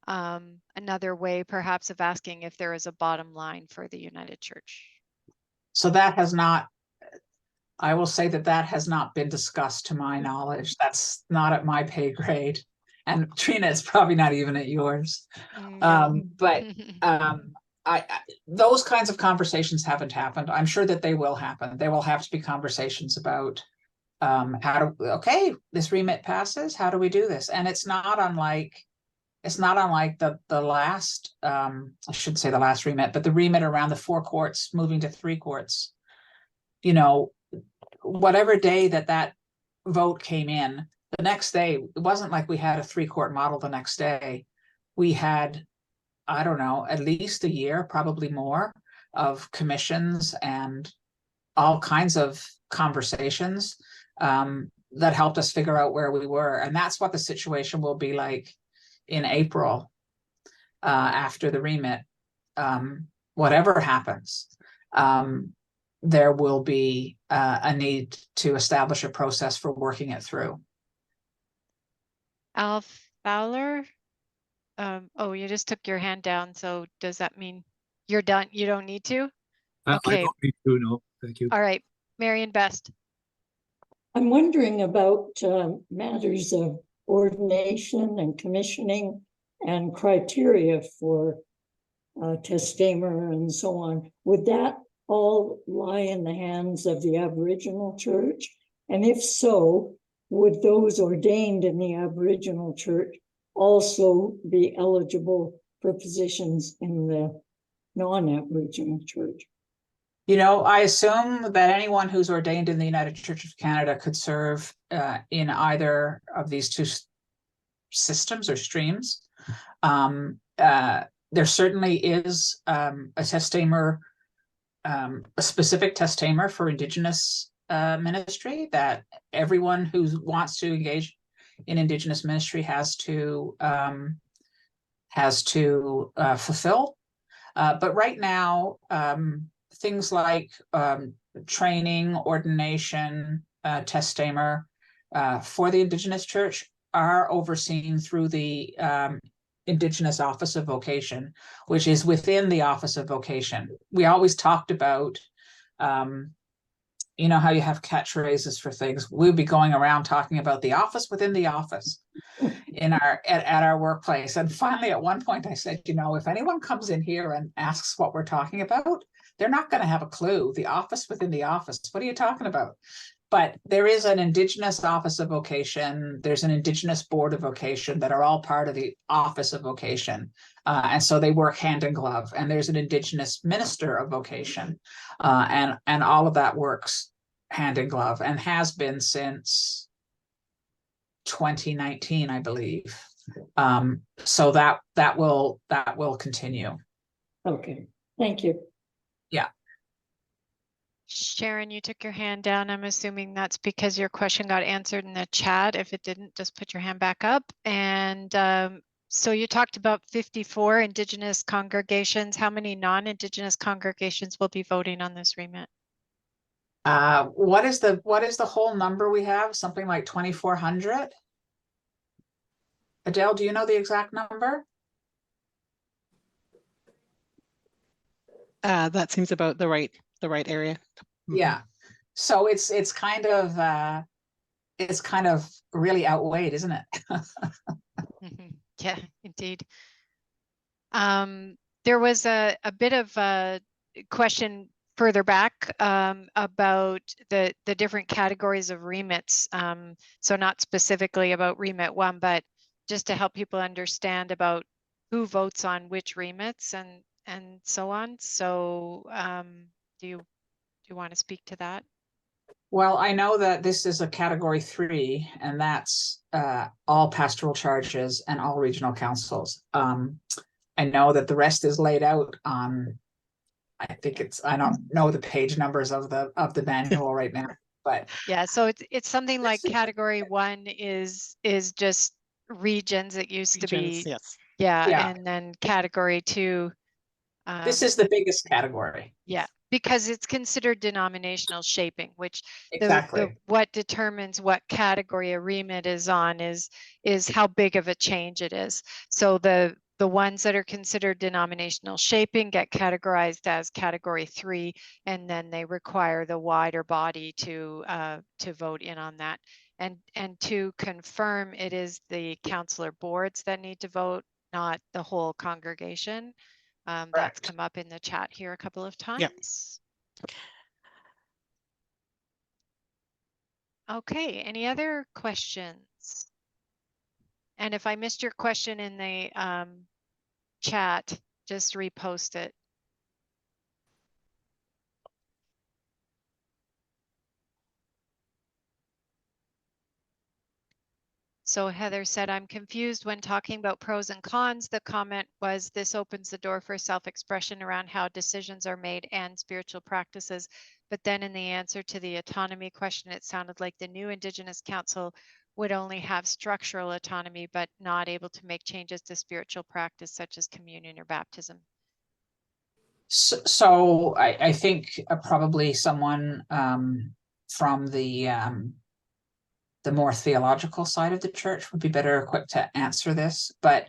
Another way perhaps of asking if there is a bottom line for the United Church. So that has not, I will say that has not been discussed to my knowledge. That's not at my pay grade. And Treena, it's probably not even at yours. No. But those kinds of conversations haven't happened. I'm sure that they will happen. There will have to be conversations about okay, this remit passes, how do we do this? And it's not unlike the last, I shouldn't say the last remit, but the remit around the 4 courts moving to 3 courts. You know, whatever day that vote came in, the next day, it wasn't like we had a 3-court model the next day. We had, I don't know, at least a year, probably more, of commissions and all kinds of conversations that helped us figure out where we were. And that's what the situation will be like in April after the remit. Whatever happens, there will be a need to establish a process for working it through. Al Fowler, oh, you just took your hand down. So does that mean you're done? You don't need to? Okay. I don't need to, no, thank you. All right, Marion Best. I'm wondering about matters of ordination and commissioning and criteria for testamer and so on. Would that all lie in the hands of the Aboriginal Church? And if so, would those ordained in the Aboriginal Church also be eligible for positions in the non-Aboriginal Church? You know, I assume that anyone who's ordained in the United Church of Canada could serve in either of these 2 systems or streams. There certainly is a testamer, a specific testamer for Indigenous ministry that everyone who wants to engage in Indigenous ministry has to fulfill. But right now, things like training, ordination, testamer for the Indigenous Church are overseen through the Indigenous Office of Vocation, which is within the Office of Vocation. We always talked about, you know how you have catchphrases for things. We'd be going around talking about the office within the office in at our workplace. And finally, at one point I said, you know, if anyone comes in here and asks what we're talking about, they're not going to have a clue. The office within the office. What are you talking about? But there is an Indigenous Office of Vocation. There's an Indigenous Board of Vocation that are all part of the Office of Vocation. And so they work hand in glove. And there's an Indigenous Minister of Vocation. And all of that works hand in glove and has been since 2019, I believe. So that will continue. Okay, thank you. Yeah. Sharon, you took your hand down. I'm assuming that's because your question got answered in the chat. If it didn't, just put your hand back up. And so you talked about 54 Indigenous congregations. How many non-Indigenous congregations will be voting on this remit? What is the whole number we have? Something like 2,400? Adele, do you know the exact number? That seems about the right area. Yeah. So it's kind of really outweighed, isn't it? Yeah, indeed. There was a bit of a question further back about the different categories of remits. So not specifically about remit 1, but just to help people understand about who votes on which remits and so on. So do you want to speak to that? Well, I know that this is a category 3, and that's all pastoral charges and all regional councils. I know that the rest is laid out on, I think I don't know the page numbers of the manual right now, but yeah, so it's something like category 1 is just regions. It used to be, yes. yeah, and then category 2. This is the biggest category. Yeah, because it's considered denominational shaping, which exactly what determines what category a remit is on is how big of a change it is. So the ones that are considered denominational shaping get categorized as category 3, and then they require the wider body to vote in on that. And to confirm, it is the councillor boards that need to vote, not the whole congregation. That's come up in the chat here a couple of times. Yeah. Okay, any other questions? And if I missed your question in the chat, just repost it. So Heather said, I'm confused when talking about pros and cons. The comment was, this opens the door for self-expression around how decisions are made and spiritual practices. But then in the answer to the autonomy question, it sounded like the new Indigenous Council would only have structural autonomy, but not able to make changes to spiritual practice, such as communion or baptism. So I think probably someone from the more theological side of the church would be better equipped to answer this. But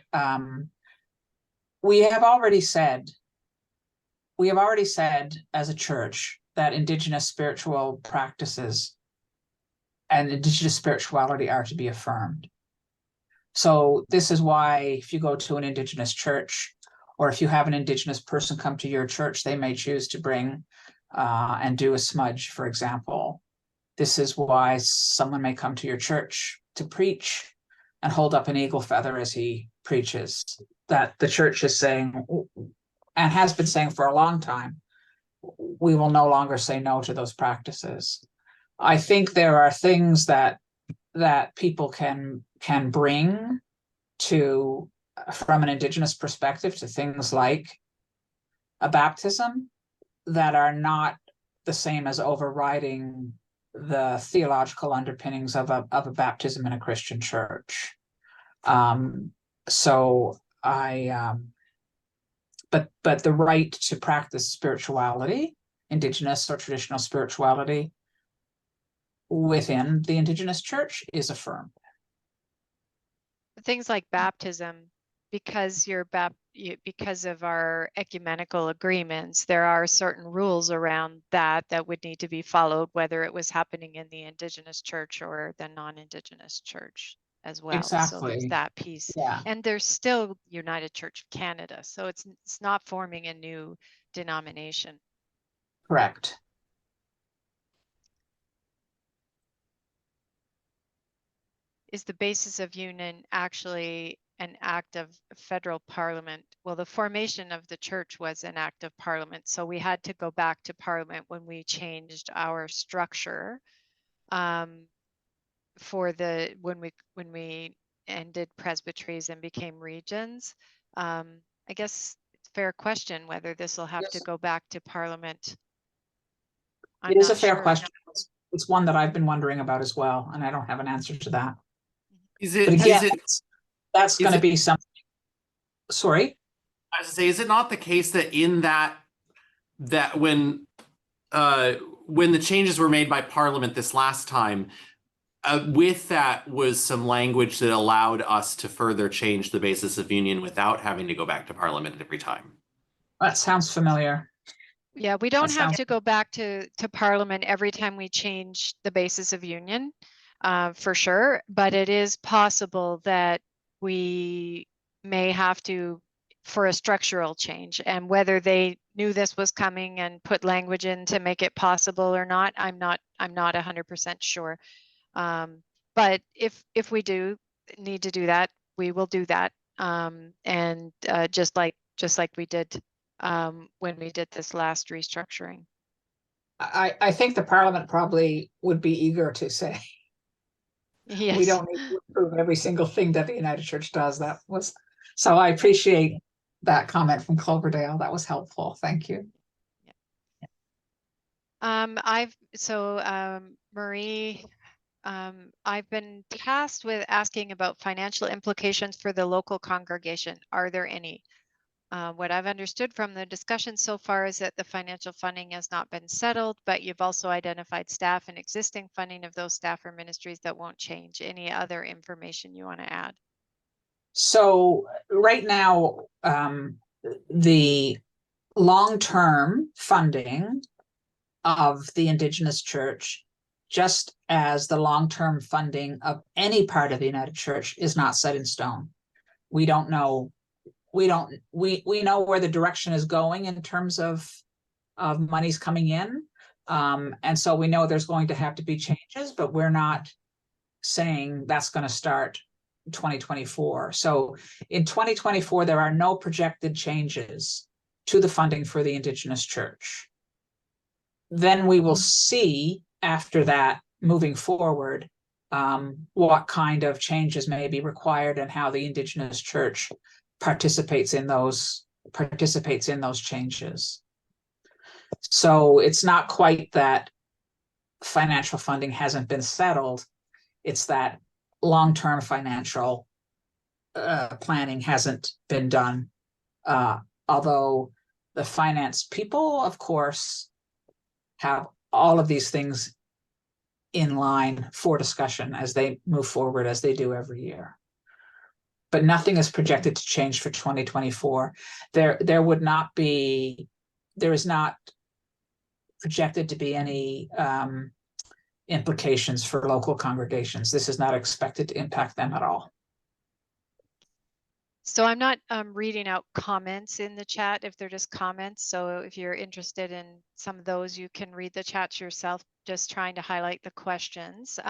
we have already said as a church that Indigenous spiritual practices and Indigenous spirituality are to be affirmed. So this is why if you go to an Indigenous church, or if you have an Indigenous person come to your church, they may choose to bring and do a smudge, for example. This is why someone may come to your church to preach and hold up an eagle feather as he preaches. That the church is saying, and has been saying for a long time, we will no longer say no to those practices. I think there are things that people can bring to, from an Indigenous perspective, to things like a baptism that are not the same as overriding the theological underpinnings of a baptism in a Christian church. So but the right to practice spirituality, Indigenous or traditional spirituality, within the Indigenous church is affirmed. Things like baptism, because because of our ecumenical agreements, there are certain rules around that would need to be followed, whether it was happening in the Indigenous church or the non-Indigenous church as well. So there's Exactly. that piece. Yeah, And there's still United Church of Canada, so it's not forming a new denomination. correct. Is the basis of union actually an act of federal parliament? Well, the formation of the church was an act of parliament, so we had to go back to parliament when we changed our structure for the when we ended presbyteries and became regions. I guess it's a fair question whether this will have to go back to parliament. It is a fair question. It's one that I've been wondering about as well, and I don't have an answer to that. Is it? But again, Is it? That's going to it- be something. Sorry. I was to say, is it not the case that in that when the changes were made by Parliament this last time, with that was some language that allowed us to further change the basis of union without having to go back to Parliament every time? That sounds familiar. Yeah, we don't That have sounds- to go back to Parliament every time we change the basis of union, for sure. But it is possible that we may have to for a structural change, and whether they knew this was coming and put language in to make it possible or not, I'm not 100% sure. But if we do need to do that, we will do that. And just like we did when we did this last restructuring. I think the Parliament probably would be eager to say, Yes. we don't need to approve every single thing that the United Church does. So I appreciate that comment from Cloverdale. That was helpful. Thank you. Marie, I've been tasked with asking about financial implications for the local congregation. Are there any? What I've understood from the discussion so far is that the financial funding has not been settled, but you've also identified staff and existing funding of those staff or ministries that won't change. Any other information you want to add? So right now, the long-term funding of the Indigenous Church, just as the long-term funding of any part of the United Church, is not set in stone. We don't know. We know where the direction is going in terms of monies coming in. And so we know there's going to have to be changes, but we're not saying that's going to start 2024. So in 2024, there are no projected changes to the funding for the Indigenous Church. Then we will see after that, moving forward, what kind of changes may be required and how the Indigenous Church participates in those changes. So it's not quite that financial funding hasn't been settled. It's that long-term financial planning hasn't been done. Although the finance people, of course, have all of these things in line for discussion as they move forward, as they do every year. But nothing is projected to change for 2024. There is not projected to be any implications for local congregations. This is not expected to impact them at all. So I'm not reading out comments in the chat if they're just comments. So if you're interested in some of those, you can read the chats yourself, just trying to highlight the questions.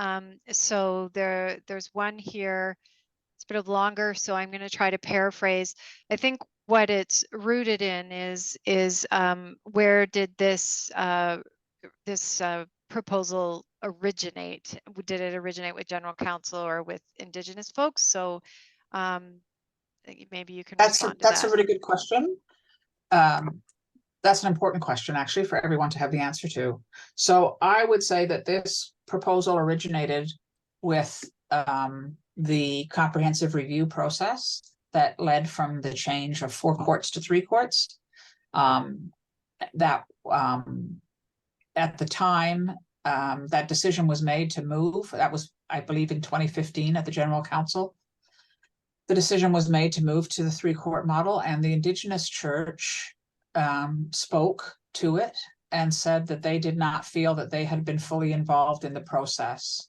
So there's one here. It's a bit of longer, so I'm going to try to paraphrase. I think what it's rooted in is where did this proposal originate? Did it originate with General Council or with Indigenous folks? So maybe you can respond to that. That's a really good question. That's an important question, actually, for everyone to have the answer to. So I would say that this proposal originated with the comprehensive review process that led from the change of 4 courts to 3 courts. At the time, that decision was made to move. That was, I believe, in 2015 at the General Council. the decision was made to move to the 3-court model, and the Indigenous church spoke to it and said that they did not feel that they had been fully involved in the process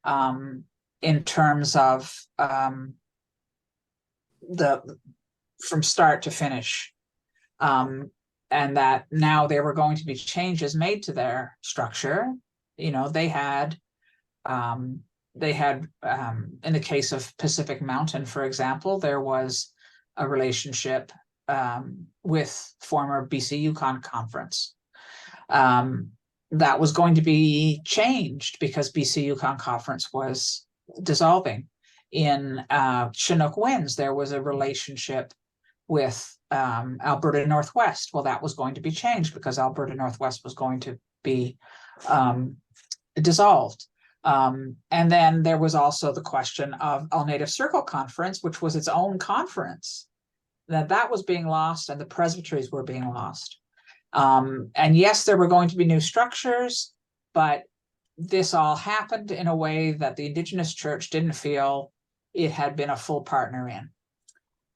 in terms of from start to finish. And that now there were going to be changes made to their structure. You know, they had in the case of Pacific Mountain, for example, there was a relationship with former BC Yukon Conference that was going to be changed because BC Yukon Conference was dissolving. In Chinook Winds, there was a relationship with Alberta Northwest. Well, that was going to be changed because Alberta Northwest was going to be dissolved. And then there was also the question of All Native Circle Conference, which was its own conference, that was being lost and the presbyteries were being lost. And yes, there were going to be new structures, but this all happened in a way that the Indigenous church didn't feel it had been a full partner in.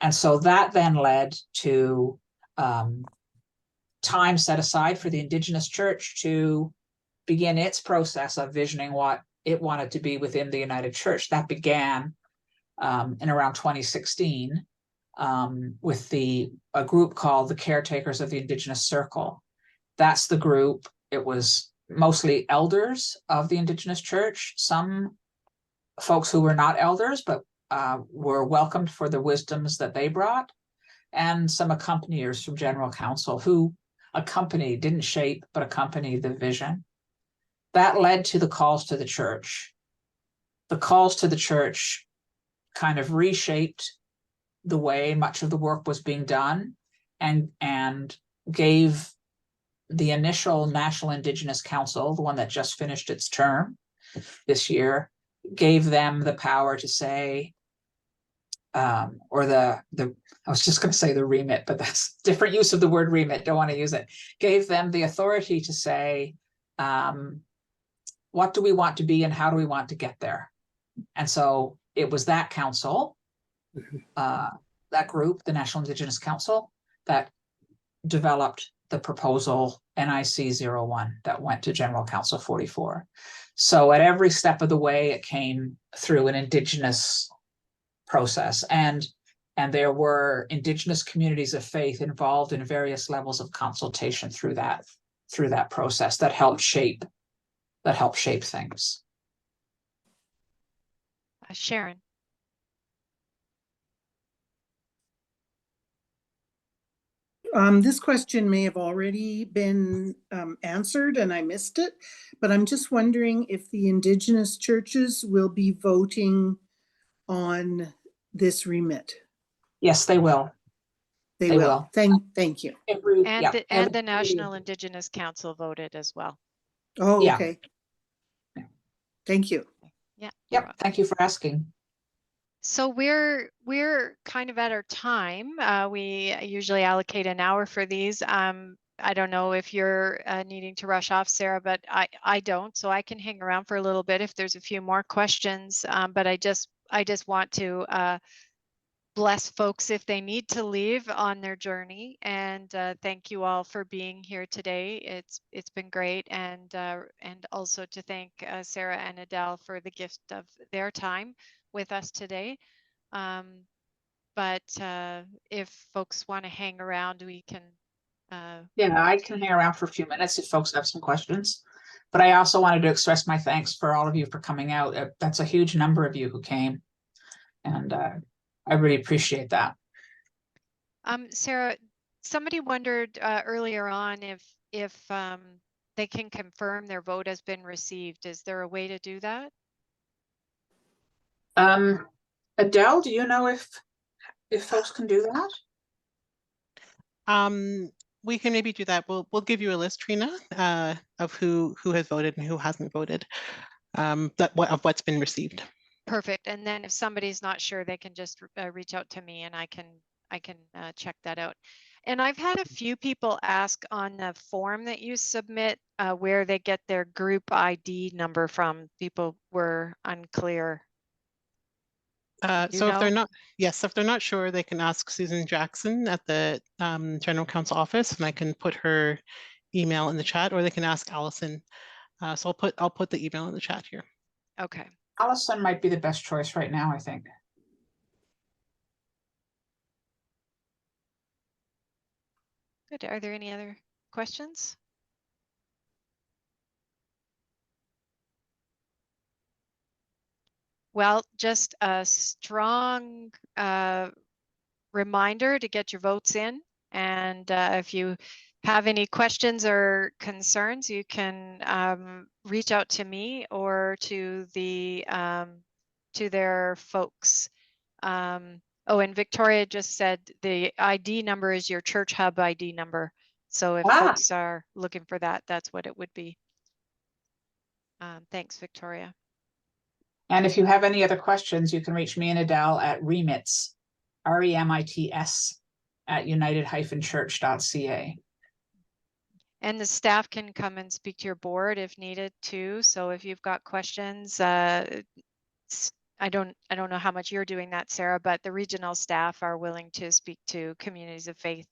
And so that then led to time set aside for the Indigenous church to begin its process of visioning what it wanted to be within the United Church. That began in around 2016 with a group called the Caretakers of the Indigenous Circle. That's the group. It was mostly elders of the Indigenous church, some folks who were not elders, but were welcomed for the wisdoms that they brought, and some accompaniers from General Council who didn't shape, but accompanied the vision. That led to the calls to the church. The calls to the church kind of reshaped the way much of the work was being done and gave the initial National Indigenous Council, the one that just finished its term this year, gave them the power to say, I was just going to say the remit, but that's different use of the word remit, don't want to use it, gave them the authority to say, what do we want to be and how do we want to get there? And so it was that council, that group, the National Indigenous Council, that developed the proposal NIC 01 that went to General Council 44. So at every step of the way, it came through an Indigenous process, and there were Indigenous communities of faith involved in various levels of consultation through that process that helped shape things. Sharon. This question may have already been answered and I missed it, but I'm just wondering if the Indigenous churches will be voting on this remit. Yes, they will. They will. Thank you. And the National Indigenous Council voted as well. Oh, Yeah. okay. Thank you. Yeah. Yep. Thank you for asking. So we're kind of at our time. We usually allocate an hour for these. I don't know if you're needing to rush off, Sarah, but I don't, so I can hang around for a little bit if there's a few more questions. But I just want to bless folks if they need to leave on their journey, and thank you all for being here today. It's been great, and also to thank Sara and Adele for the gift of their time with us today. But if folks want to hang around, we can. Yeah, I can hang around for a few minutes if folks have some questions. But I also wanted to express my thanks for all of you for coming out. That's a huge number of you who came, and I really appreciate that. Sara, somebody wondered earlier on if they can confirm their vote has been received. Is there a way to do that? Adele, do you know if folks can do that? We can maybe do that. We'll give you a list, Treena, of who has voted and who hasn't voted, of what's been received. Perfect. And then if somebody's not sure, they can just reach out to me, and I can check that out. And I've had a few people ask on the form that you submit where they get their group ID number from. People were unclear. So if they're not, yes, if they're not sure, they can ask Susan Jackson at the General Counsel office, and I can put her email in the chat, or they can ask Allison. So I'll put the email in the chat here. Okay. Allison might be the best choice right now, I think. Good. Are there any other questions? Well, just a strong reminder to get your votes in. And if you have any questions or concerns, you can reach out to me or to their folks. Oh, and Victoria just said the ID number is your church hub ID number. So if folks are looking for that, that's what it would be. Thanks, Victoria. And if you have any other questions, you can reach me and Adele at Remits, REMITS, at united-church.ca. And the staff can come and speak to your board if needed too. So if you've got questions, I don't know how much you're doing that, Sarah, but the regional staff are willing to speak to communities of faith.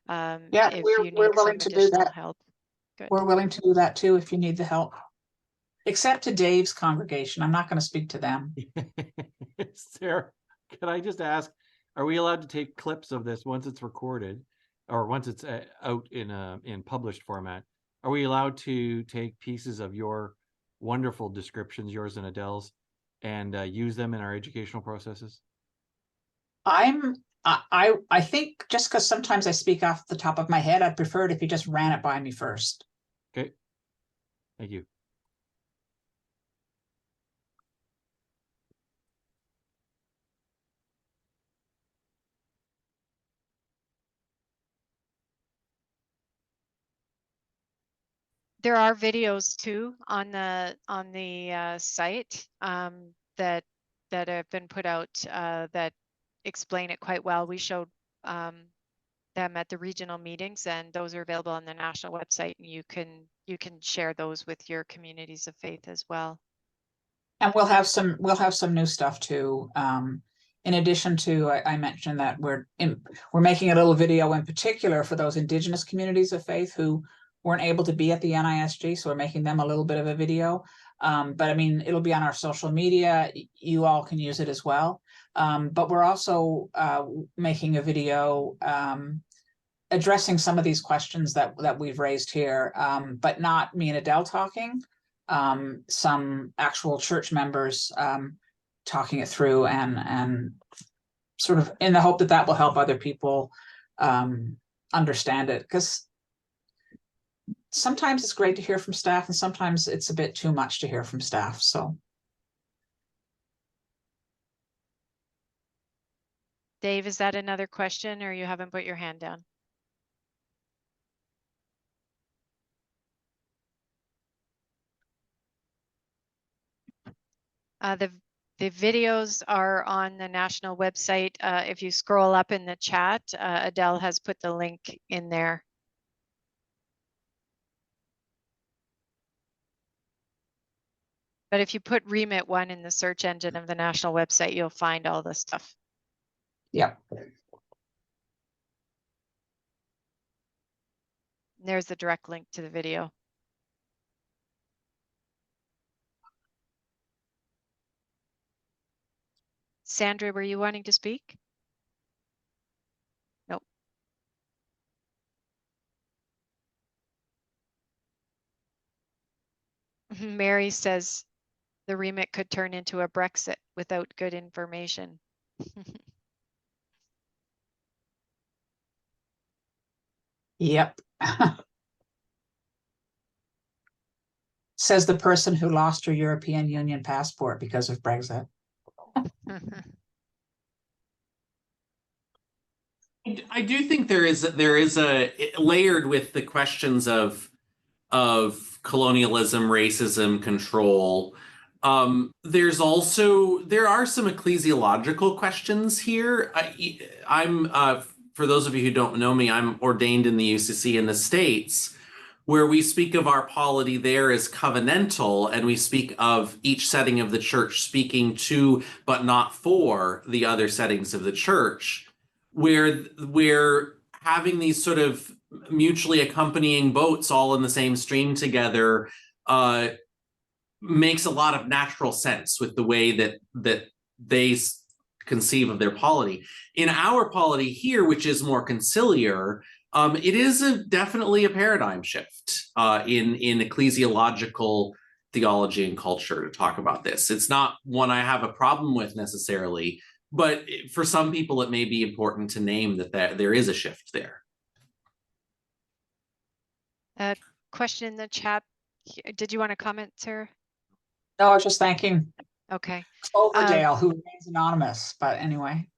Yeah, if we're you need willing some to do additional that. help. Good. We're willing to do that too if you need the help. Except to Dave's congregation. I'm not going to speak to them. Sarah, can I just ask, are we allowed to take clips of this once it's recorded or once it's out in published format? Are we allowed to take pieces of your wonderful descriptions, yours and Adele's, and use them in our educational processes? I think just because sometimes I speak off the top of my head, I'd prefer it if you just ran it by me first. Okay. Thank you. There are videos too on the site that have been put out that explain it quite well. We showed them at the regional meetings, and those are available on the national website, and you can share those with your communities of faith as well. And we'll have some new stuff too. In addition to, I mentioned that we're making a little video in particular for those Indigenous communities of faith who weren't able to be at the NISG, so we're making them a little bit of a video. But I mean, it'll be on our social media. You all can use it as well. But we're also making a video addressing some of these questions that we've raised here, but not me and Adele talking. Some actual church members talking it through and sort of in the hope that that will help other people understand it, because sometimes it's great to hear from staff and sometimes it's a bit too much to hear from staff. So Dave, is that another question, or you haven't put your hand down? The videos are on the national website. If you scroll up in the chat, Adele has put the link in there. But if you put Remit 1 in the search engine of the national website, you'll find all this stuff. yeah. There's the direct link to the video. Sandra, were you wanting to speak? Nope. Mary says the remit could turn into a Brexit without good information. Yep. Says the person who lost her European Union passport because of Brexit. I do think there is a layered with the questions of colonialism, racism, control. There are some ecclesiological questions here. I'm for those of you who don't know me, I'm ordained in the UCC in the States, where we speak of our polity there as covenantal, and we speak of each setting of the church speaking to but not for the other settings of the church, where we're having these sort of mutually accompanying boats all in the same stream together, makes a lot of natural sense with the way that they conceive of their polity. In our polity here, which is more conciliar, it is definitely a paradigm shift in ecclesiological theology and culture to talk about this. It's not one I have a problem with necessarily, but for some people it may be important to name that there is a shift there. A question in the chat. Did you want to comment, Sarah? No, I was just thanking Okay. Cloverdale, who remains anonymous, but anyway.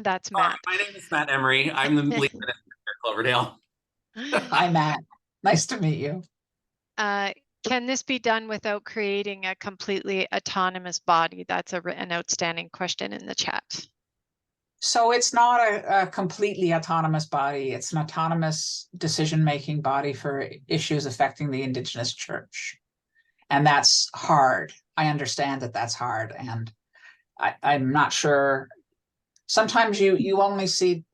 That's Matt. My name is Matt Emery. I'm the lead minister at Cloverdale. Hi, Matt. Nice to meet you. Can this be done without creating a completely autonomous body? That's an outstanding question in the chat. So it's not a completely autonomous body. It's an autonomous decision-making body for issues affecting the Indigenous church. And that's hard. I understand that that's hard. And I'm not sure. Sometimes you only see,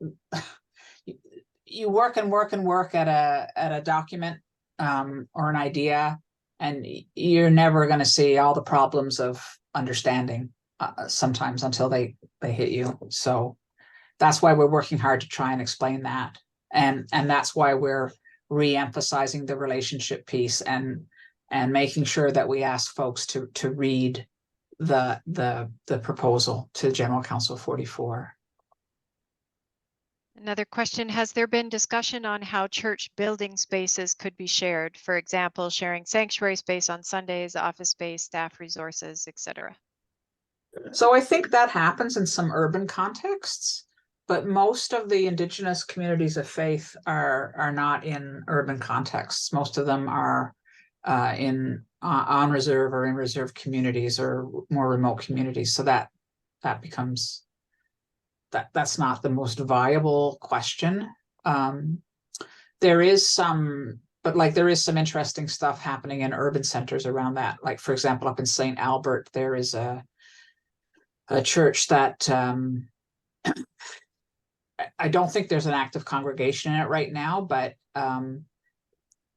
you work and work and work at a document or an idea, and you're never going to see all the problems of understanding sometimes until they hit you. So that's why we're working hard to try and explain that. And that's why we're re-emphasizing the relationship piece and making sure that we ask folks to read the proposal to General Council 44. Another question, has there been discussion on how church building spaces could be shared? For example, sharing sanctuary space on Sundays, office space, staff resources, etc. So I think that happens in some urban contexts, but most of the Indigenous communities of faith are not in urban contexts. Most of them are in on reserve or in reserve communities or more remote communities. So that becomes that's not the most viable question. There is some, but like there is some interesting stuff happening in urban centers around that. Like, for example, up in St. Albert, there is a church that I don't think there's an active congregation in it right now, but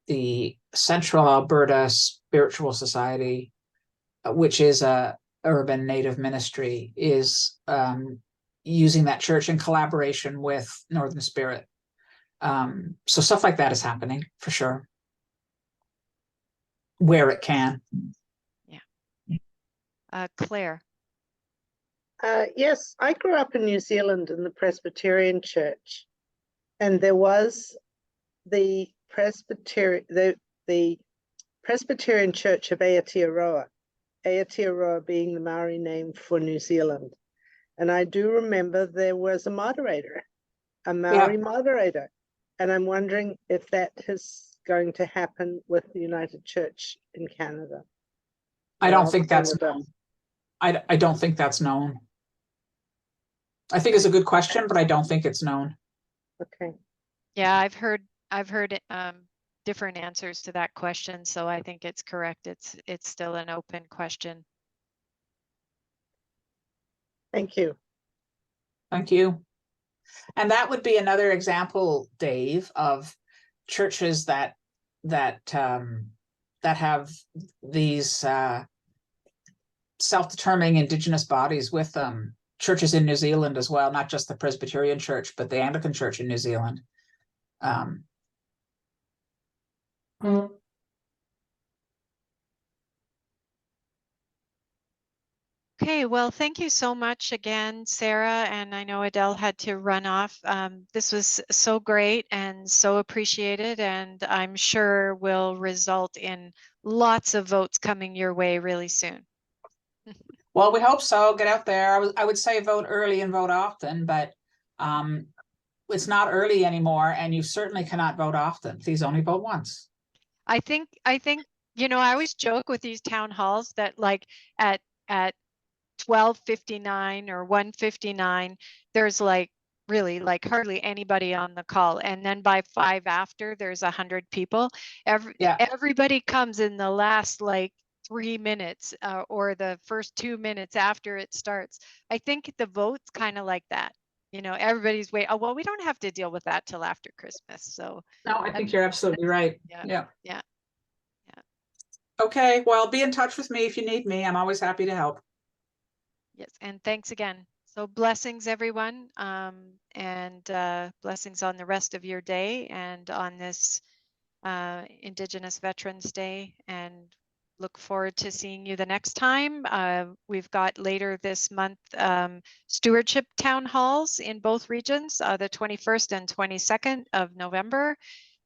the Central Alberta Spiritual Society, which is a urban Native ministry, is using that church in collaboration with Northern Spirit. So stuff like that is happening for sure, where it can. Yeah. Claire. Yes, I grew up in New Zealand in the Presbyterian Church, and there was the Presbyterian Church of Aotearoa, Aotearoa being the Maori name for New Zealand. And I do remember there was a moderator, a Maori moderator, and I'm wondering if that is going to happen with the United Church in Canada. I don't think that's known. I don't think that's known. I think it's a good question, but I don't think it's known. Okay. Yeah, I've heard different answers to that question, so I think it's correct. It's still an open question. Thank you. Thank you. And that would be another example, Dave, of churches that have these self-determining Indigenous bodies with them. Churches in New Zealand as well, not just the Presbyterian Church, but the Anglican Church in New Zealand. Okay, well, thank you so much again, Sarah, and I know Adele had to run off. This was so great and so appreciated, and I'm sure will result in lots of votes coming your way really soon. Well, we hope so. Get out there. I would say vote early and vote often, but it's not early anymore, and you certainly cannot vote often. Please only vote once. I think you know, I always joke with these town halls that like at 12:59 or 1:59, there's like really, like hardly anybody on the call. And then by 5 after, there's 100 people. Everybody comes in the last like 3 minutes or the first 2 minutes after it starts. I think the vote's kind of like that. You know, everybody's waiting. Oh, well, we don't have to deal with that till after Christmas. So no, I think you're absolutely right. Yeah. Okay, well, be in touch with me if you need me. I'm always happy to help. Yes, and thanks again. So blessings, everyone, and blessings on the rest of your day and on this Indigenous Veterans Day, and look forward to seeing you the next time. We've got later this month stewardship town halls in both regions, the 21st and 22nd of November.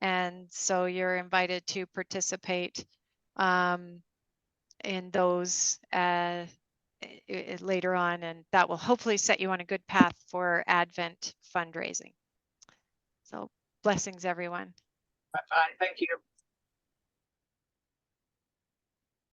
And so you're invited to participate in those later on, and that will hopefully set you on a good path for Advent fundraising. So blessings, everyone. Bye-bye. Thank you.